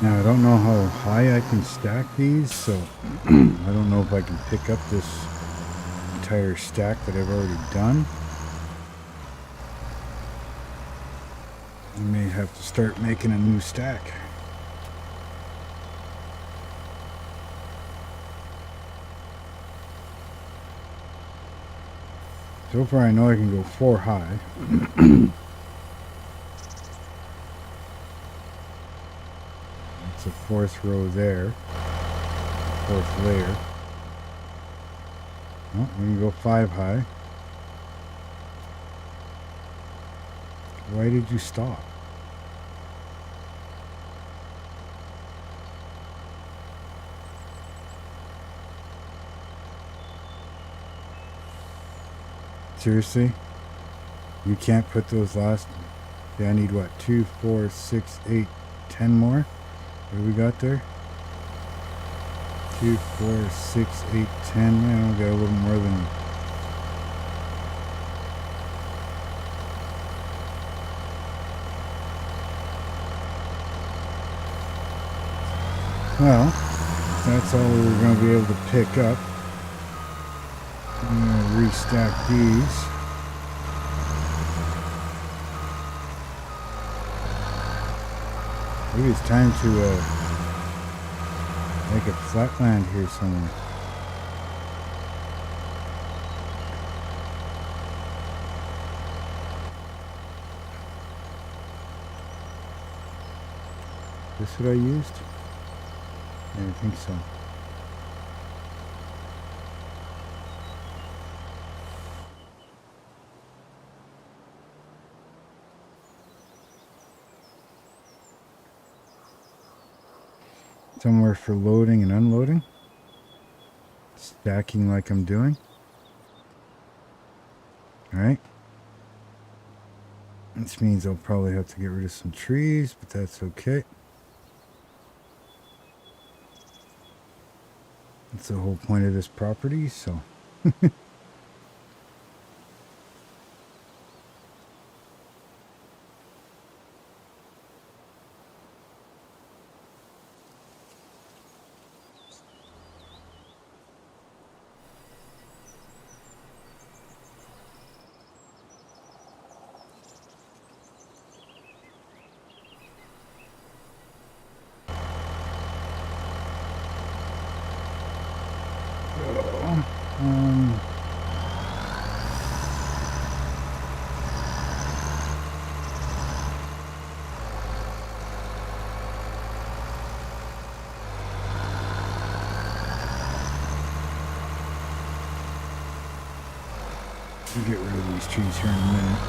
Speaker 1: Now I don't know how high I can stack these, so I don't know if I can pick up this entire stack that I've already done. I may have to start making a new stack. So far I know I can go 4 high. That's the 4th row there. 4th layer. Oh, we can go 5 high. Why did you stop? Seriously? You can't put those last... Yeah, I need what? 2, 4, 6, 8, 10 more? What do we got there? 2, 4, 6, 8, 10. Yeah, we got a little more than... Well, that's all we're going to be able to pick up. I'm going to restack these. Maybe it's time to make a flatland here somewhere. This what I used? Yeah, I think so. Somewhere for loading and unloading. Stacking like I'm doing. Alright. This means I'll probably have to get rid of some trees, but that's okay. That's the whole point of this property, so. We'll get rid of these trees here in a minute.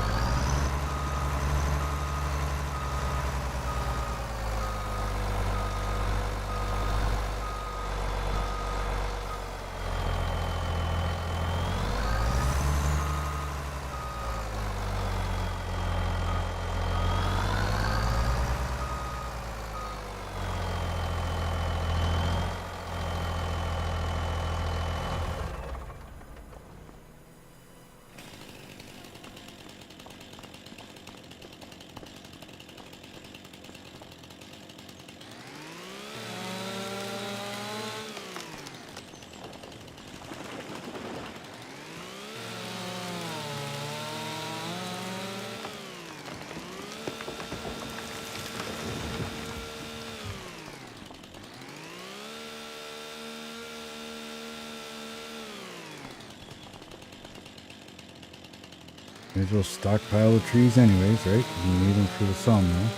Speaker 1: May as well stockpile the trees anyways, right? We need them for the sawmill.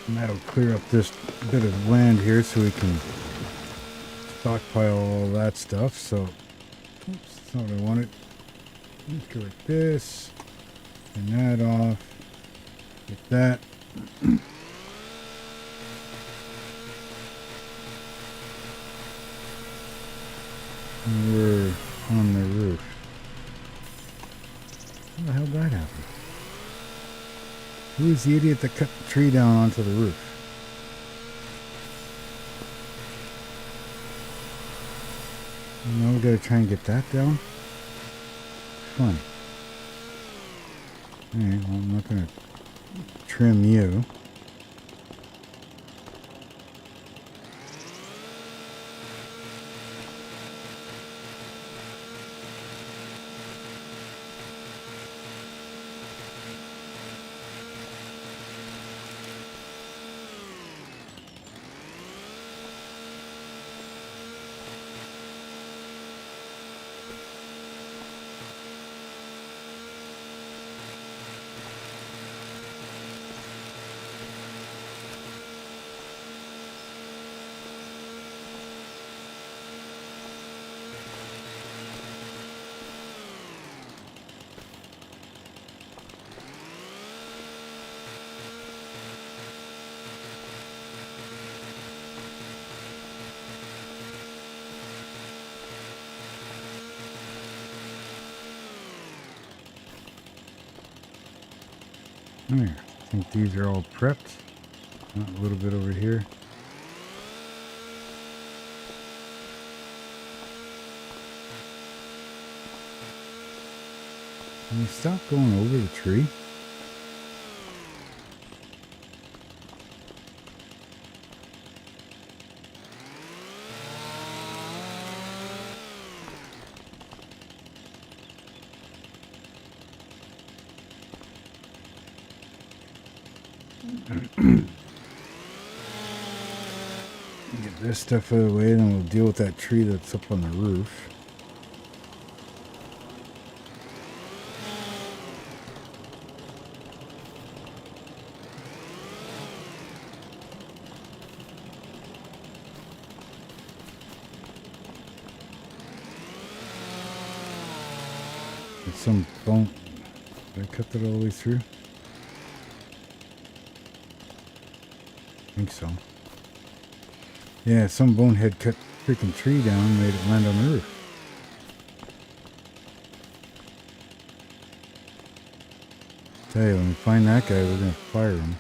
Speaker 1: And that'll clear up this bit of land here so we can stockpile all that stuff. So, oops, that's not what I wanted. Let's go like this. Turn that off. Get that. And we're on the roof. How the hell did that happen? Who is the idiot that cut the tree down onto the roof? Now we gotta try and get that down? Fun. Alright, well, I'm not gonna trim you. There, I think these are all prepped. A little bit over here. Can you stop going over the tree? Get this stuff out of the way, then we'll deal with that tree that's up on the roof. There's some bone. Did I cut that all the way through? I think so. Yeah, some bonehead cut freaking tree down and made it land on the roof. Tell you, when we find that guy, we're gonna fire him.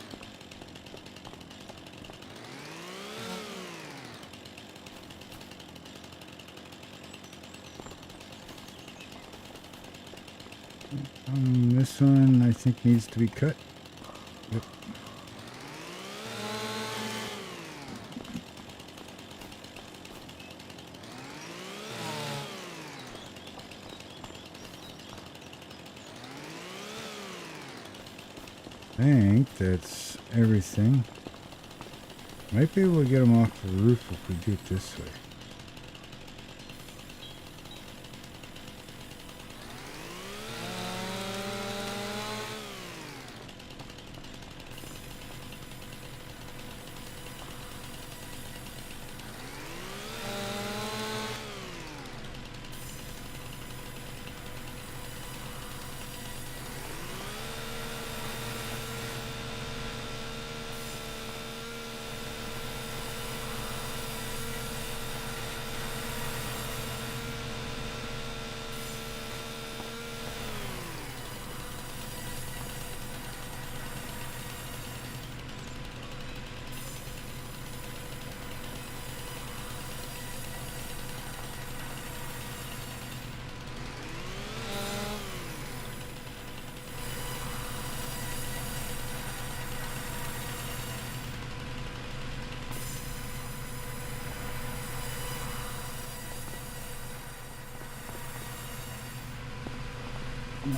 Speaker 1: This one I think needs to be cut. Yep. I think that's everything. Might be able to get them off the roof if we do it this way.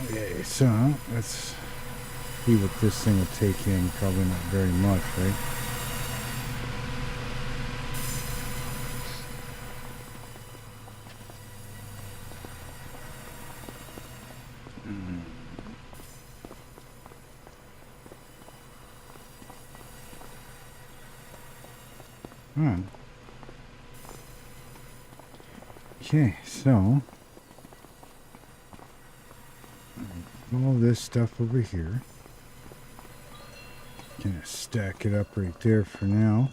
Speaker 1: Okay, so let's see what this thing will take in. Probably not very much, right? Okay, so all this stuff over here. Gonna stack it up right there for now.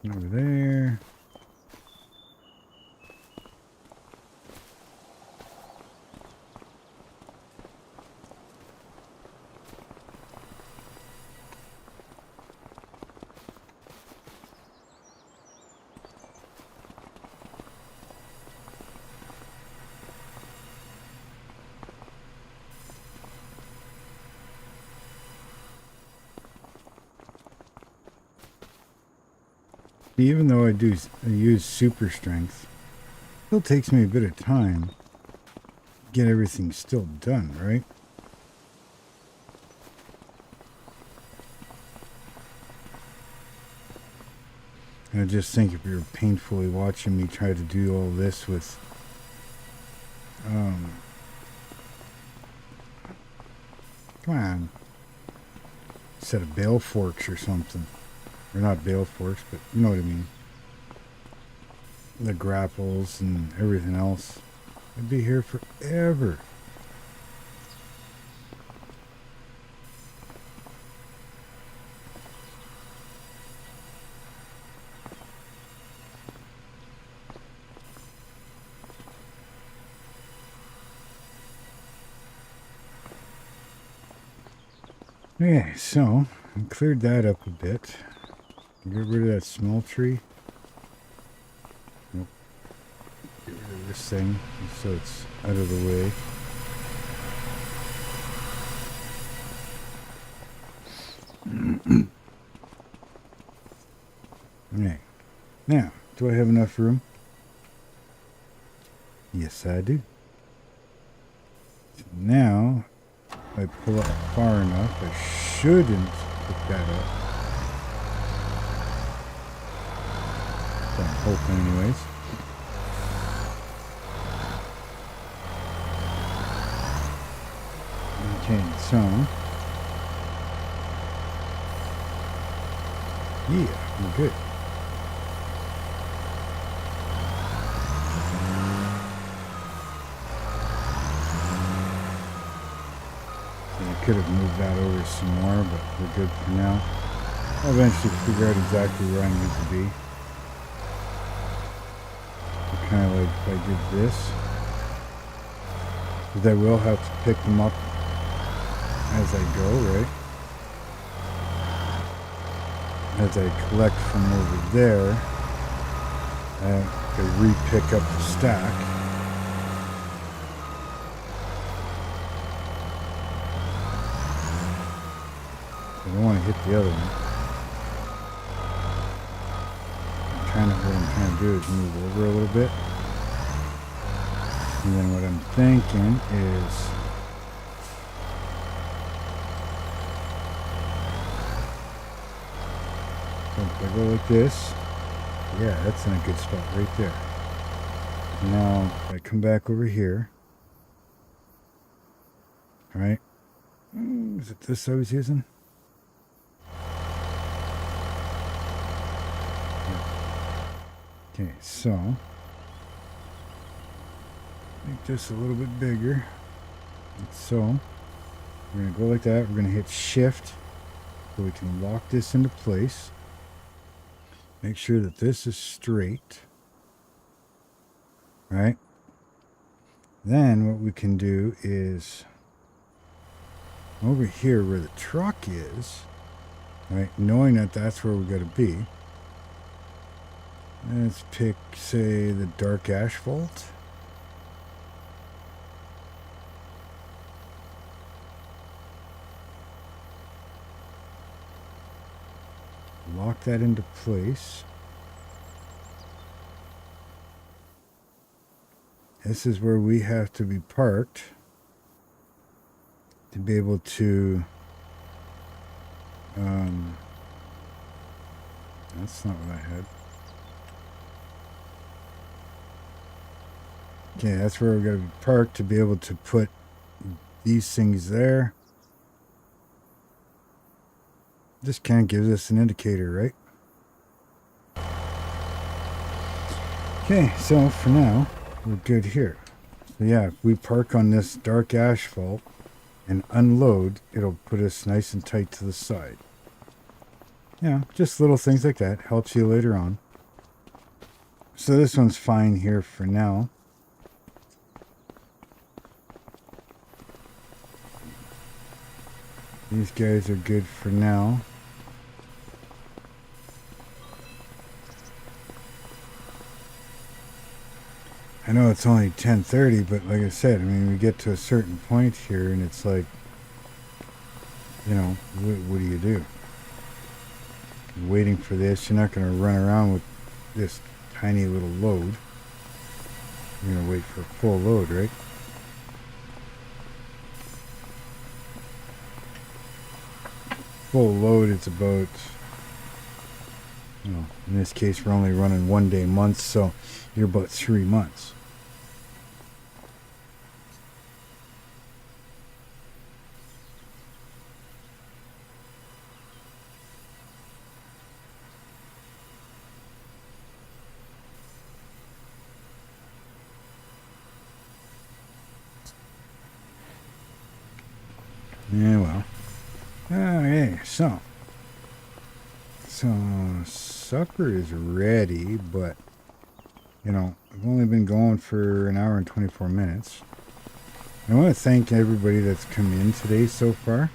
Speaker 1: Over there. Even though I use super strength, it still takes me a bit of time to get everything still done, right? I just think if you're painfully watching me try to do all this with come on, set of bale forks or something, or not bale forks, but you know what I mean, the grapples and everything else. I'd be here forever. Okay, so I cleared that up a bit. Get rid of that small tree. Nope. Get rid of this thing so it's out of the way. Okay. Now, do I have enough room? Yes, I do. So now, if I pull up far enough, I shouldn't pick that up. So I'm hoping anyways. Okay, so yeah, we're good. I could have moved that over some more, but we're good for now. I'll eventually figure out exactly where I need to be. Kind of like if I did this. But I will have to pick them up as I go, right? As I collect from over there, I re-pick up the stack. I don't want to hit the other one. What I'm trying to do is move over a little bit. And then what I'm thinking is if I go like this, yeah, that's in a good spot right there. Now if I come back over here, alright, is it this I was using? Okay, so make this a little bit bigger. Like so, we're going to go like that. We're going to hit shift so we can lock this into place. Make sure that this is straight. Right? Then what we can do is over here where the truck is, right, knowing that that's where we got to be, let's pick, say, the dark asphalt. Lock that into place. This is where we have to be parked to be able to that's not what I had. Okay, that's where we're going to be parked to be able to put these things there. This kind of gives us an indicator, right? Okay, so for now, we're good here. So yeah, if we park on this dark asphalt and unload, it'll put us nice and tight to the side. Yeah, just little things like that. Helps you later on. So this one's fine here for now. These guys are good for now. I know it's only 10:30, but like I said, I mean, we get to a certain point here and it's like, you know, what do you do? You're waiting for this. You're not going to run around with this tiny little load. I'm gonna wait for full load, right? Full load, it's about, you know, in this case we're only running 1 day months, so you're about 3 months. Yeah, well. Okay, so supper is ready, but you know, I've only been going for an hour and 24 minutes. I want to thank everybody that's come in today so far.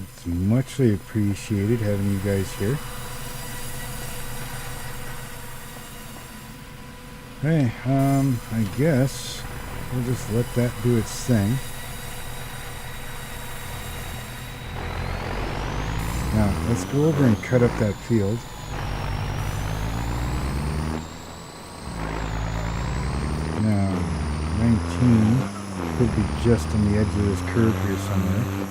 Speaker 1: It's muchly appreciated having you guys here. Hey, I guess we'll just let that do its thing. Now, let's go over and cut up that field. Now, 19 could be just on the edge of this curve here somewhere.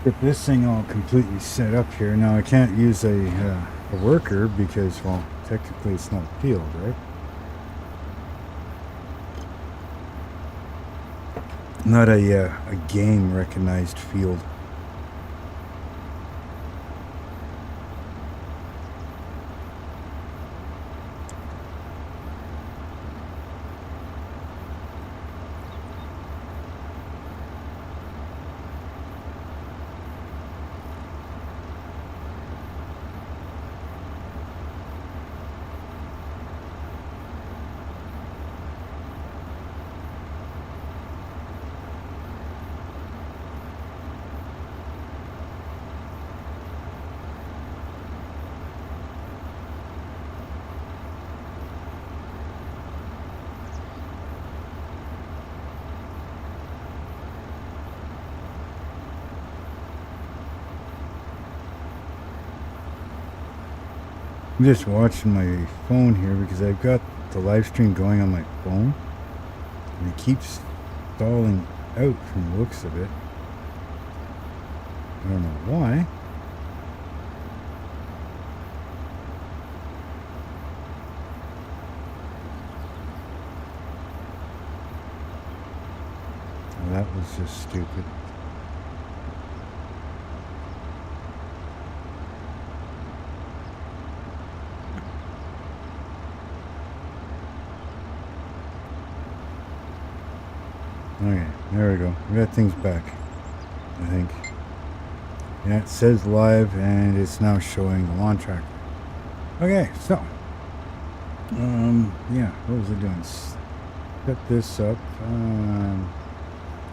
Speaker 1: Get this thing all completely set up here. Now I can't use a worker because, well, technically it's not a field, right? Not a game recognized field. I'm just watching my phone here because I've got the live stream going on my phone and it keeps stalling out from the looks of it. I don't know why. Well, that was just stupid. Okay, there we go. We got things back, I think. Yeah, it says live and it's now showing the lawn tractor. Okay, so yeah, what was I doing? Set this up.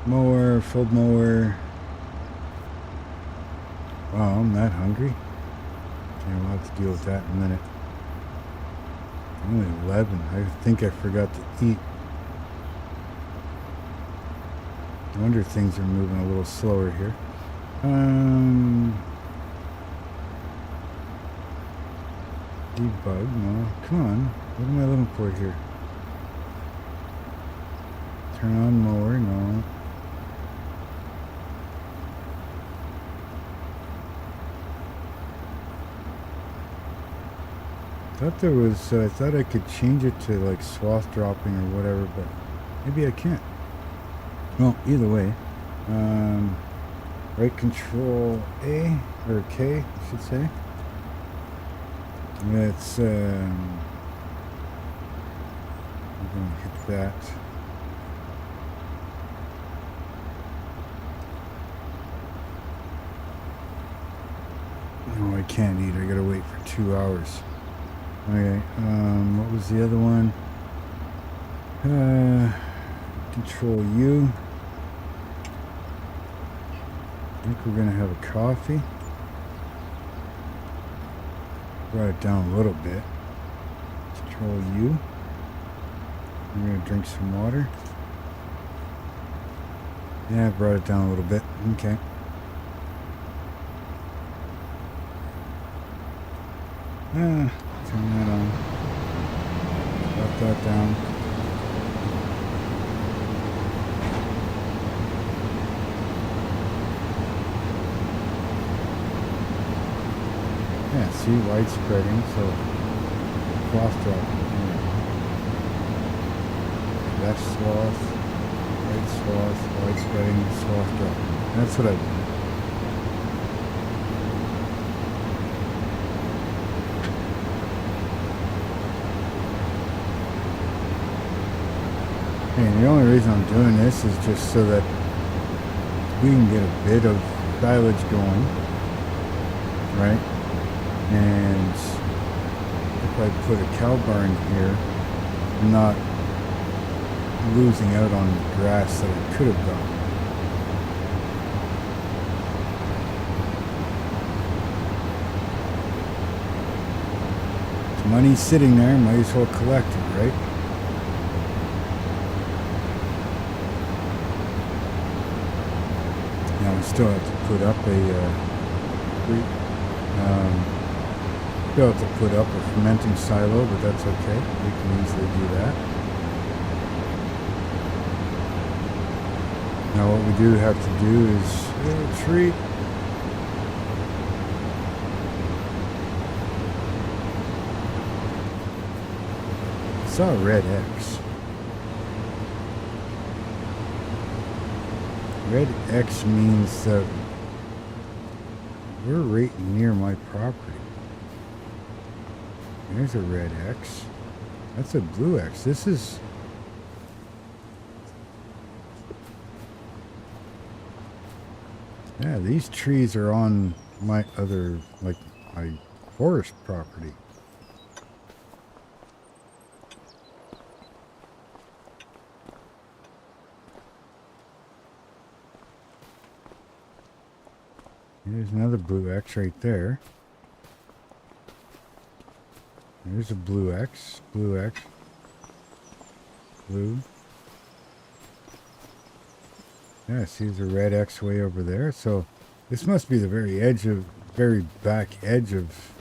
Speaker 1: Mower, field mower. Wow, I'm that hungry. Okay, we'll have to deal with that in a minute. Only 11. I think I forgot to eat. I wonder if things are moving a little slower here. Debug, no. Come on. What am I looking for here? Turn on mower, no. Thought there was, I thought I could change it to like swath dropping or whatever, but maybe I can't. Well, either way, right control A, or K, I should say. Let's gonna hit that. No, I can't eat. I gotta wait for 2 hours. Okay, what was the other one? Control U. I think we're gonna have a coffee. Brought it down a little bit. Control U. I'm gonna drink some water. Yeah, I brought it down a little bit. Okay. Turn that on. Drop that down. Yeah, see, light spreading, so cloth drop. Left swath, right swath, light spreading, swath drop. That's what I do. And the only reason I'm doing this is just so that we can get a bit of silage going, right? And if I put a cow barn here, I'm not losing out on grass that I could have got. If money's sitting there, might as well collect it, right? Now we still have to put up still have to put up a fermenting silo, but that's okay. We can easily do that. Now what we do have to do is treat. I saw a red X. Red X means that we're right near my property. There's a red X. That's a blue X. This is... Yeah, these trees are on my other, like, my forest property. There's another blue X right there. There's a blue X, blue, Yeah, see, there's a red X way over there. So this must be the very back edge of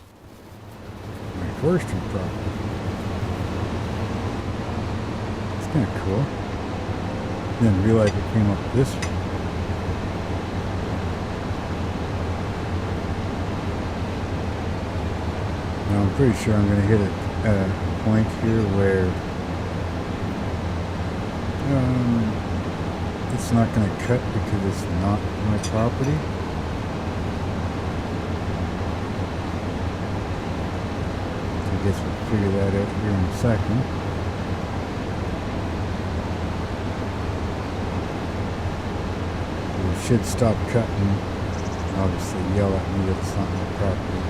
Speaker 1: my forestry property. It's kind of cool. Didn't realize it came up this way. Now I'm pretty sure I'm going to hit it at a point here where it's not going to cut because it's not my property. So I guess we'll figure that out here in a second. We should stop cutting. Obviously yell at me that it's not my property.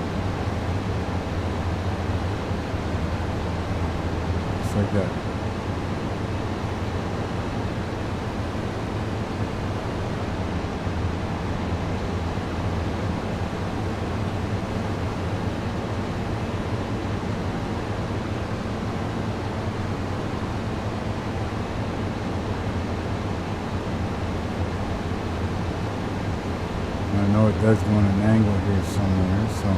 Speaker 1: Just like that. I know it does go on an angle here somewhere, so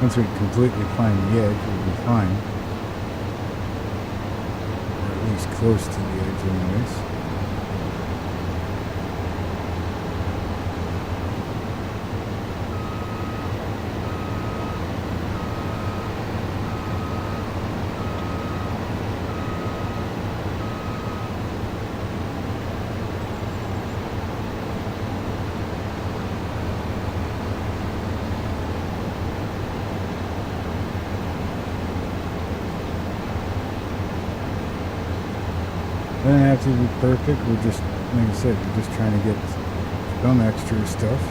Speaker 1: Once we completely find the edge, we'll be fine. Or at least close to the edge anyways. Doesn't have to be perfect. We're just, like I said, we're just trying to get some extra stuff.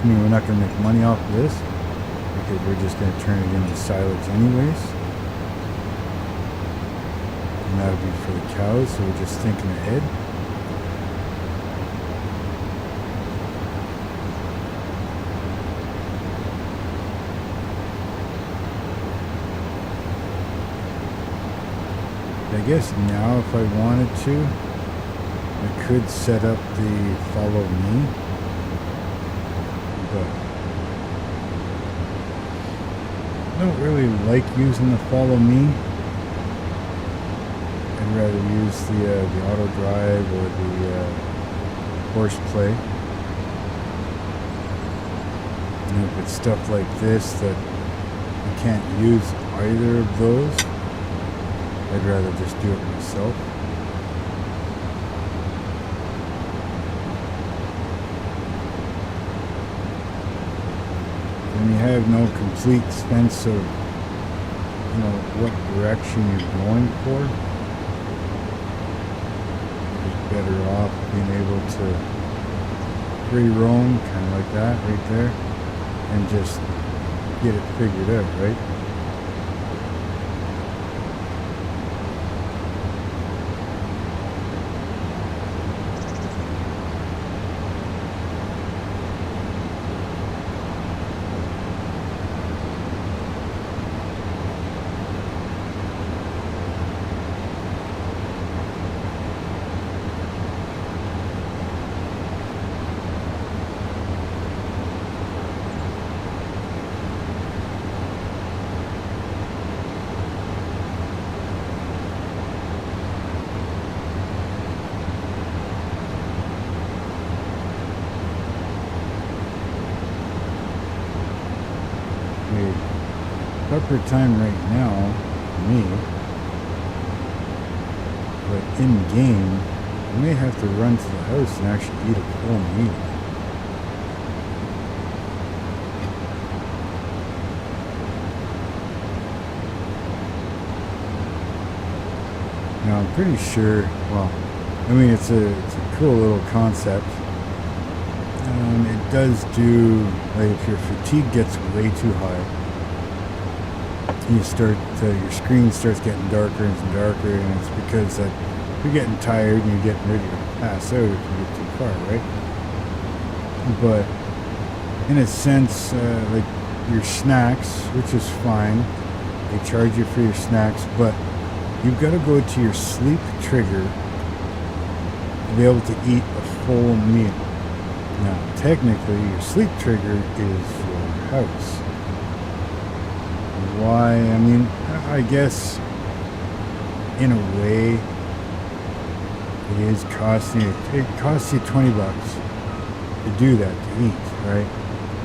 Speaker 1: I mean, we're not going to make money off of this because we're just going to turn it into silage anyways. And that'll be for the cows, so we're just thinking ahead. I guess now if I wanted to, I could set up the follow me, but I don't really like using the follow me. I'd rather use the auto drive or the horseplay. And if it's stuff like this that I can't use either of those, I'd rather just do it myself. When you have no complete sense of, what direction you're going for, you're better off being able to free roam, kind of like that right there, and just get it figured out, right? Supper time right now for me, but in game I may have to run to the house and actually eat a full meal. Now I'm pretty sure, well, I mean it's a cool little concept. It does do, like if your fatigue gets way too high, you start, your screen starts getting darker and darker, and it's because that you're getting tired and you're getting ready to pass out if you get too far, right? But in a sense, like your snacks, which is fine, they charge you for your snacks, but you've got to go to your sleep trigger to be able to eat a full meal. Now, technically, your sleep trigger is your house. Why? I mean, I guess in a way it is costing you, it costs you $20 to do that, to eat, right?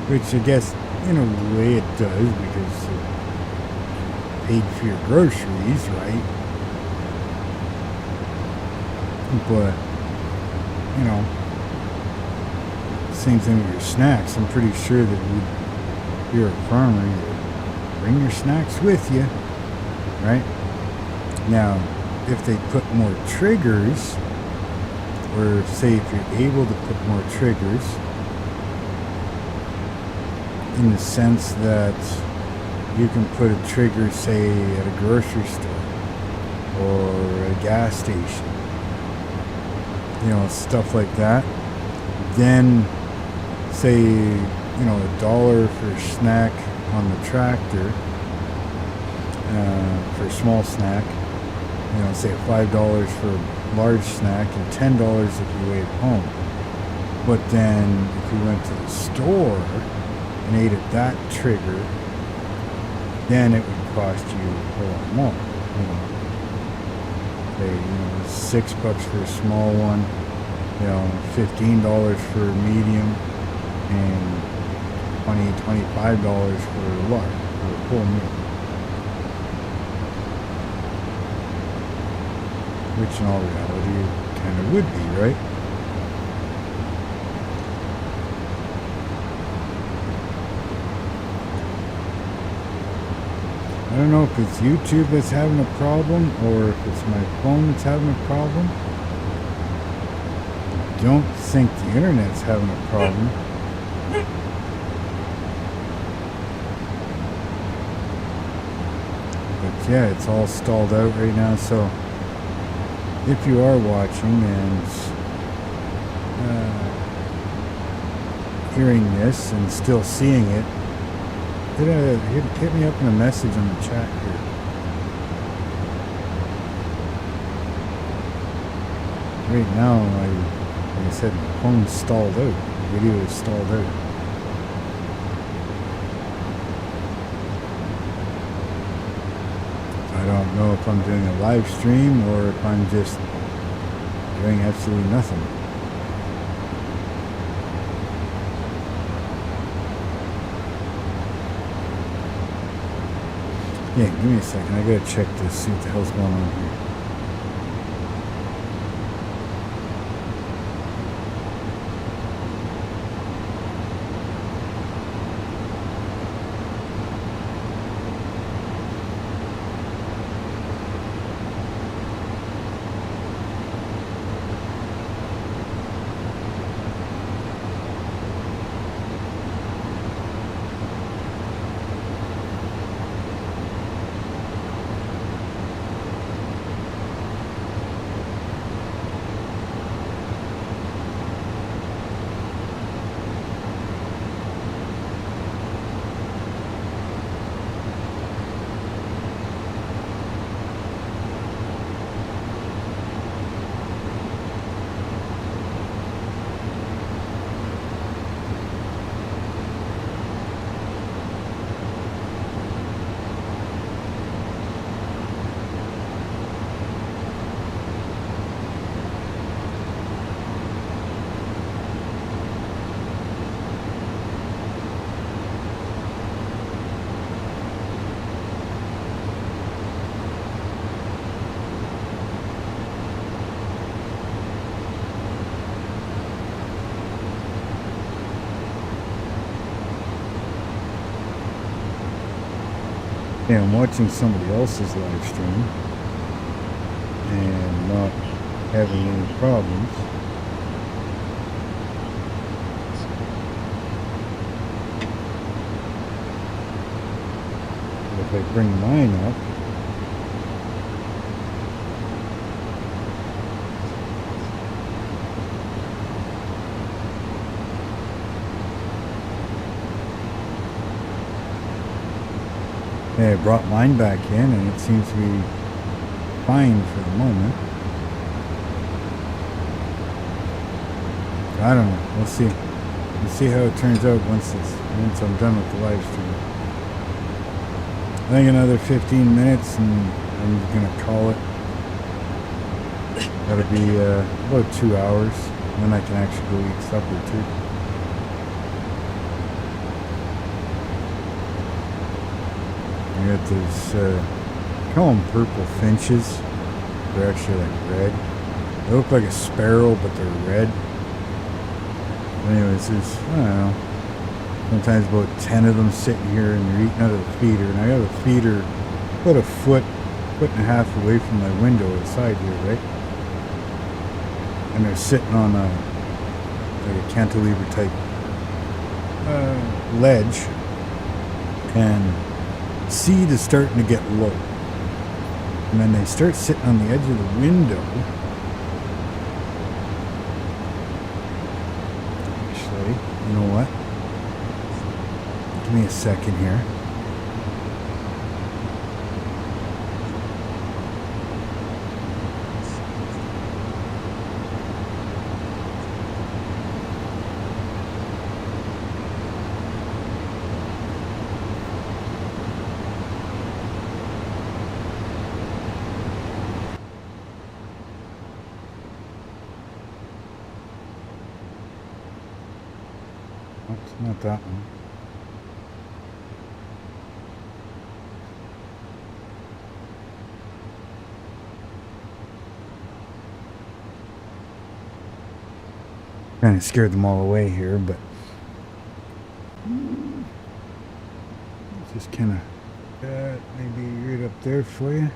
Speaker 1: Which I guess in a way it does because you paid for your groceries, right? But, same thing with your snacks. I'm pretty sure that you're a farmer, you bring your snacks with you, right? Now, if they put more triggers, or say if you're able to put more triggers, in the sense that you can put a trigger, say, at a grocery store or a gas station, stuff like that, then say, $1 for a snack on the tractor, for a small snack, say $5 for a large snack and $10 if you ate at home. But then if you went to the store and ate at that trigger, then it would cost you a whole lot more. Say, $6 for a small one, $15 for a medium, and $25 for a large, for a full meal. Which in all reality it kind of would be, right? I don't know if it's YouTube that's having a problem or if it's my phone that's having a problem. I don't think the internet's having a problem. But yeah, it's all stalled out right now, so if you are watching and hearing this and still seeing it, hit me up in a message on the chat here. Right now, like I said, my phone's stalled out. The video is stalled out. I don't know if I'm doing a live stream or if I'm just doing absolutely nothing. Yeah, give me a second. I gotta check this, see what the hell's going on here. Yeah, I'm watching somebody else's live stream and not having any problems. But if I bring mine up, yeah, I brought mine back in and it seems to be fine for the moment. I don't know. We'll see. We'll see how it turns out once I'm done with the live stream. I think another 15 minutes and I'm gonna call it. That'll be about 2 hours, and then I can actually go eat supper too. I got these, call them purple finches. They're actually like red. They look like a sparrow, but they're red. Anyways, there's, I don't know, sometimes about 10 of them sitting here and they're eating out of the feeder. And I got a feeder about a foot and a half away from my window outside here, right? And they're sitting on like a cantilever type ledge. And seed is starting to get low. And then they start sitting on the edge of the window. Actually, you know what? Give me a second here. it's not that one. Kind of scared them all away here, but just kind of maybe right up there for you.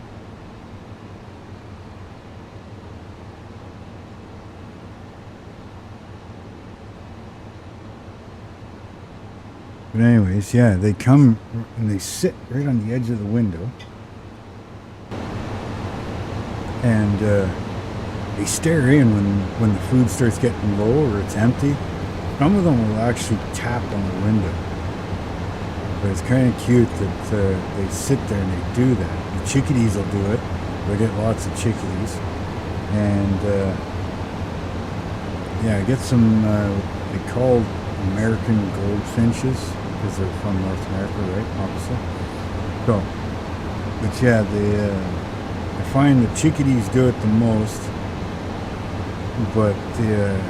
Speaker 1: But anyways, yeah, they come and they sit right on the edge of the window. And they stare in when the food starts getting low or it's empty. Some of them will actually tap on the window. But it's kind of cute that they sit there and they do that. The chickadees will do it. They get lots of chickadees. And yeah, I get some, they call American goldfinches, because they're from North America, right? Obviously. So, but yeah, I find the chickadees do it the most, but the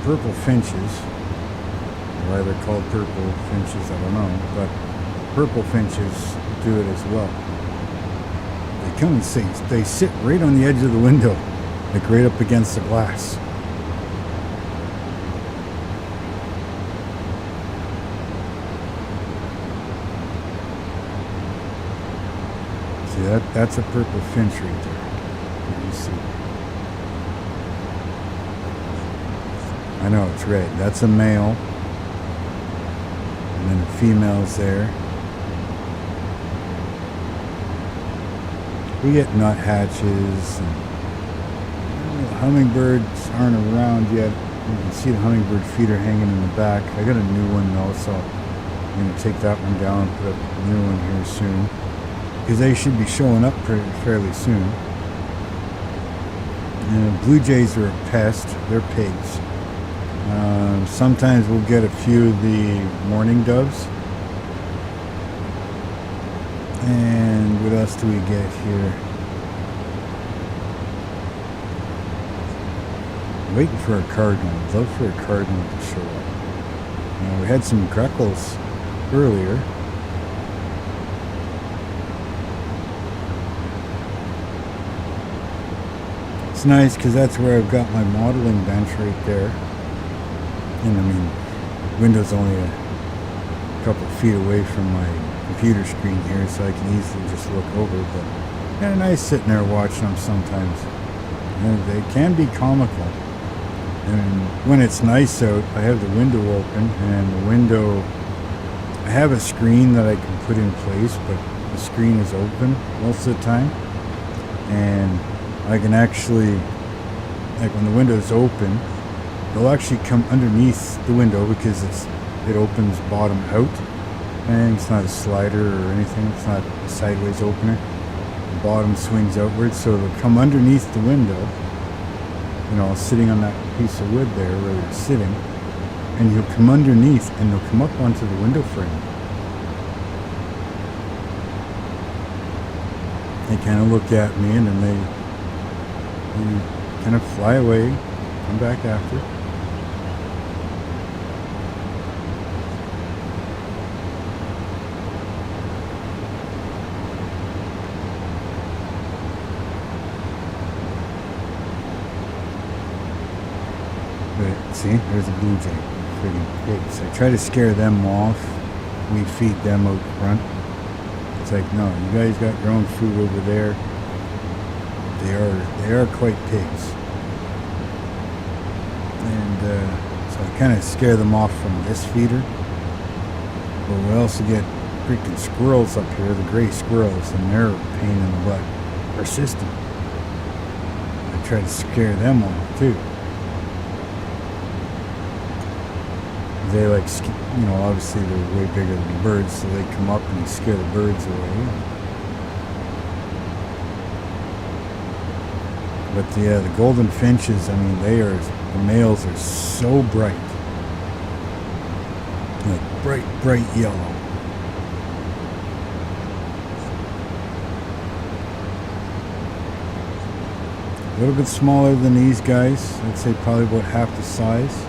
Speaker 1: purple finches, why they're called purple finches, I don't know, but purple finches do it as well. They come and they sit right on the edge of the window, like right up against the glass. That's a purple finch right there. You see. I know it's red. That's a male. And then the female's there. We get nuthatches and hummingbirds aren't around yet. You can see the hummingbird feeder hanging in the back. I got a new one though, so I'm going to take that one down and put up a new one here soon. Because they should be showing up fairly soon. Blue jays are a pest. They're pigs. Sometimes we'll get a few of the mourning doves. And what else do we get here? I'm waiting for a cardinal. I'd love for a cardinal to show up. We had some greckles earlier. It's nice because that's where I've got my modeling bench right there. And I mean, window's only a couple feet away from my computer screen here, so I can easily just look over. But kind of nice sitting there watching them sometimes. And they can be comical. And when it's nice out, I have the window open, and the window, I have a screen that I can put in place, but the screen is open most of the time. And I can actually, like when the window is open, they'll actually come underneath the window because it opens bottom out, and it's not a slider or anything. It's not a sideways opener. The bottom swings outwards, so they'll come underneath the window, sitting on that piece of wood there where they're sitting, and you'll come underneath and they'll come up onto the window frame. They kind of look at me and then they kind of fly away, come back after. But see, there's a blue jay, friggin' pigs. I try to scare them off. We feed them out front. It's like, no, you guys got your own food over there. They are quite pigs. And so I kind of scare them off from this feeder. But we also get freaking squirrels up here, the gray squirrels, and they're a pain in the butt. Persistent. I try to scare them off too. They like, obviously they're way bigger than the birds, so they come up and they scare the birds away. But the golden finches, I mean, the males are so bright. Like bright yellow. A little bit smaller than these guys. I'd say probably about half the size.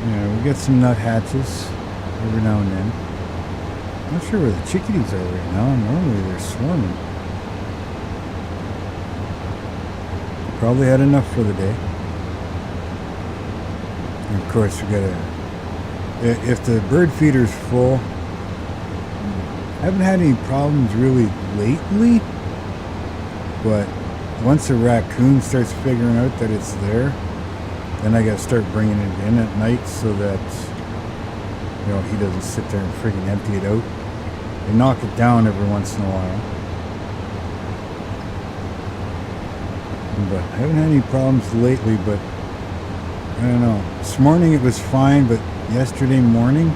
Speaker 1: we get some nut hatches every now and then. Not sure where the chickadees are right now. Normally they're swarming. Probably had enough for the day. And of course we gotta, if the bird feeder's full, I haven't had any problems really lately, but once a raccoon starts figuring out that it's there, then I gotta start bringing it in at night so that, he doesn't sit there and friggin' empty it out. They knock it down every once in a while. But I haven't had any problems lately, but I don't know. This morning it was fine, but yesterday morning,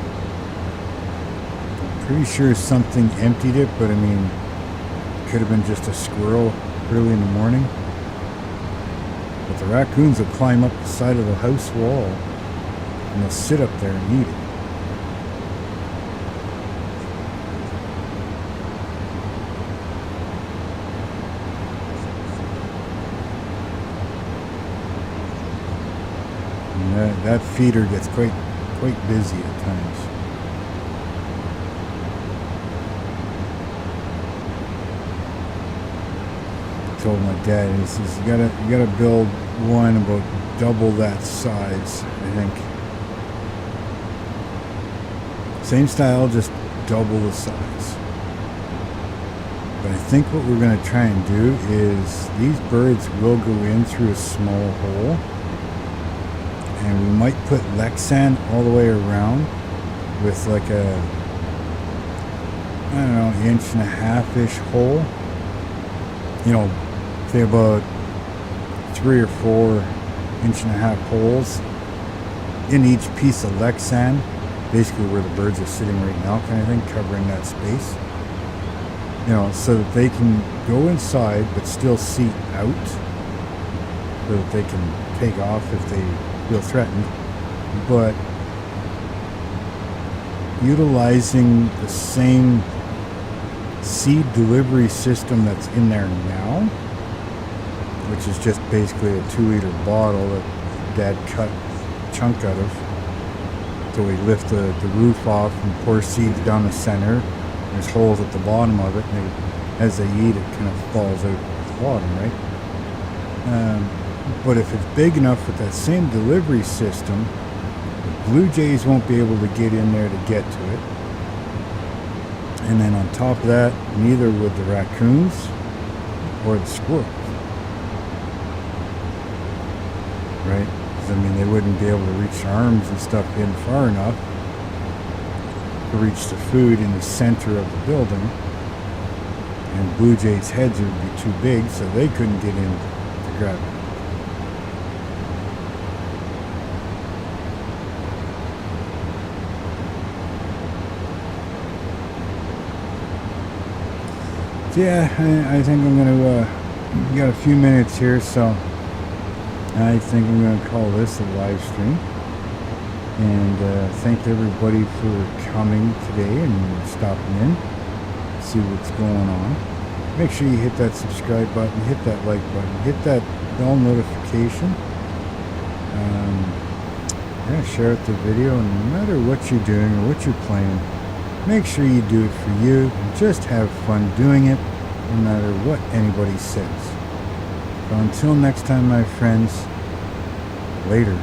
Speaker 1: I'm pretty sure something emptied it, but I mean, it could have been just a squirrel early in the morning. But the raccoons will climb up the side of the house wall and they'll sit up there and eat it. And that feeder gets quite busy at times. I told my dad, he says, you gotta build one about double that size, I think. Same style, just double the size. But I think what we're gonna try and do is these birds will go in through a small hole. And we might put Lexan all the way around with like a, I don't know, 1.5-inch hole. Say about 3 or 4 1.5-inch holes in each piece of Lexan, basically where the birds are sitting right now, kind of thing, covering that space. So that they can go inside but still seat out, so that they can take off if they feel threatened, but utilizing the same seed delivery system that's in there now, which is just basically a 2-liter bottle that Dad cut a chunk out of. So we lift the roof off and pour seeds down the center. There's holes at the bottom of it, and as they eat, it kind of falls out at the bottom, right? But if it's big enough with that same delivery system, the blue jays won't be able to get in there to get to it. And then on top of that, neither would the raccoons or the squirrels. Right? Because, they wouldn't be able to reach their arms and stuff in far enough to reach the food in the center of the building. And blue jays' heads would be too big, so they couldn't get in to grab it. Yeah, I think I'm going to, we got a few minutes here, so I think I'm going to call this a live stream. And thank everybody for coming today and stopping in, see what's going on. Make sure you hit that subscribe button, hit that like button, hit that bell notification. Share out the video, and no matter what you're doing or what you're playing, make sure you do it for you and just have fun doing it, no matter what anybody says. So until next time, my friends, later.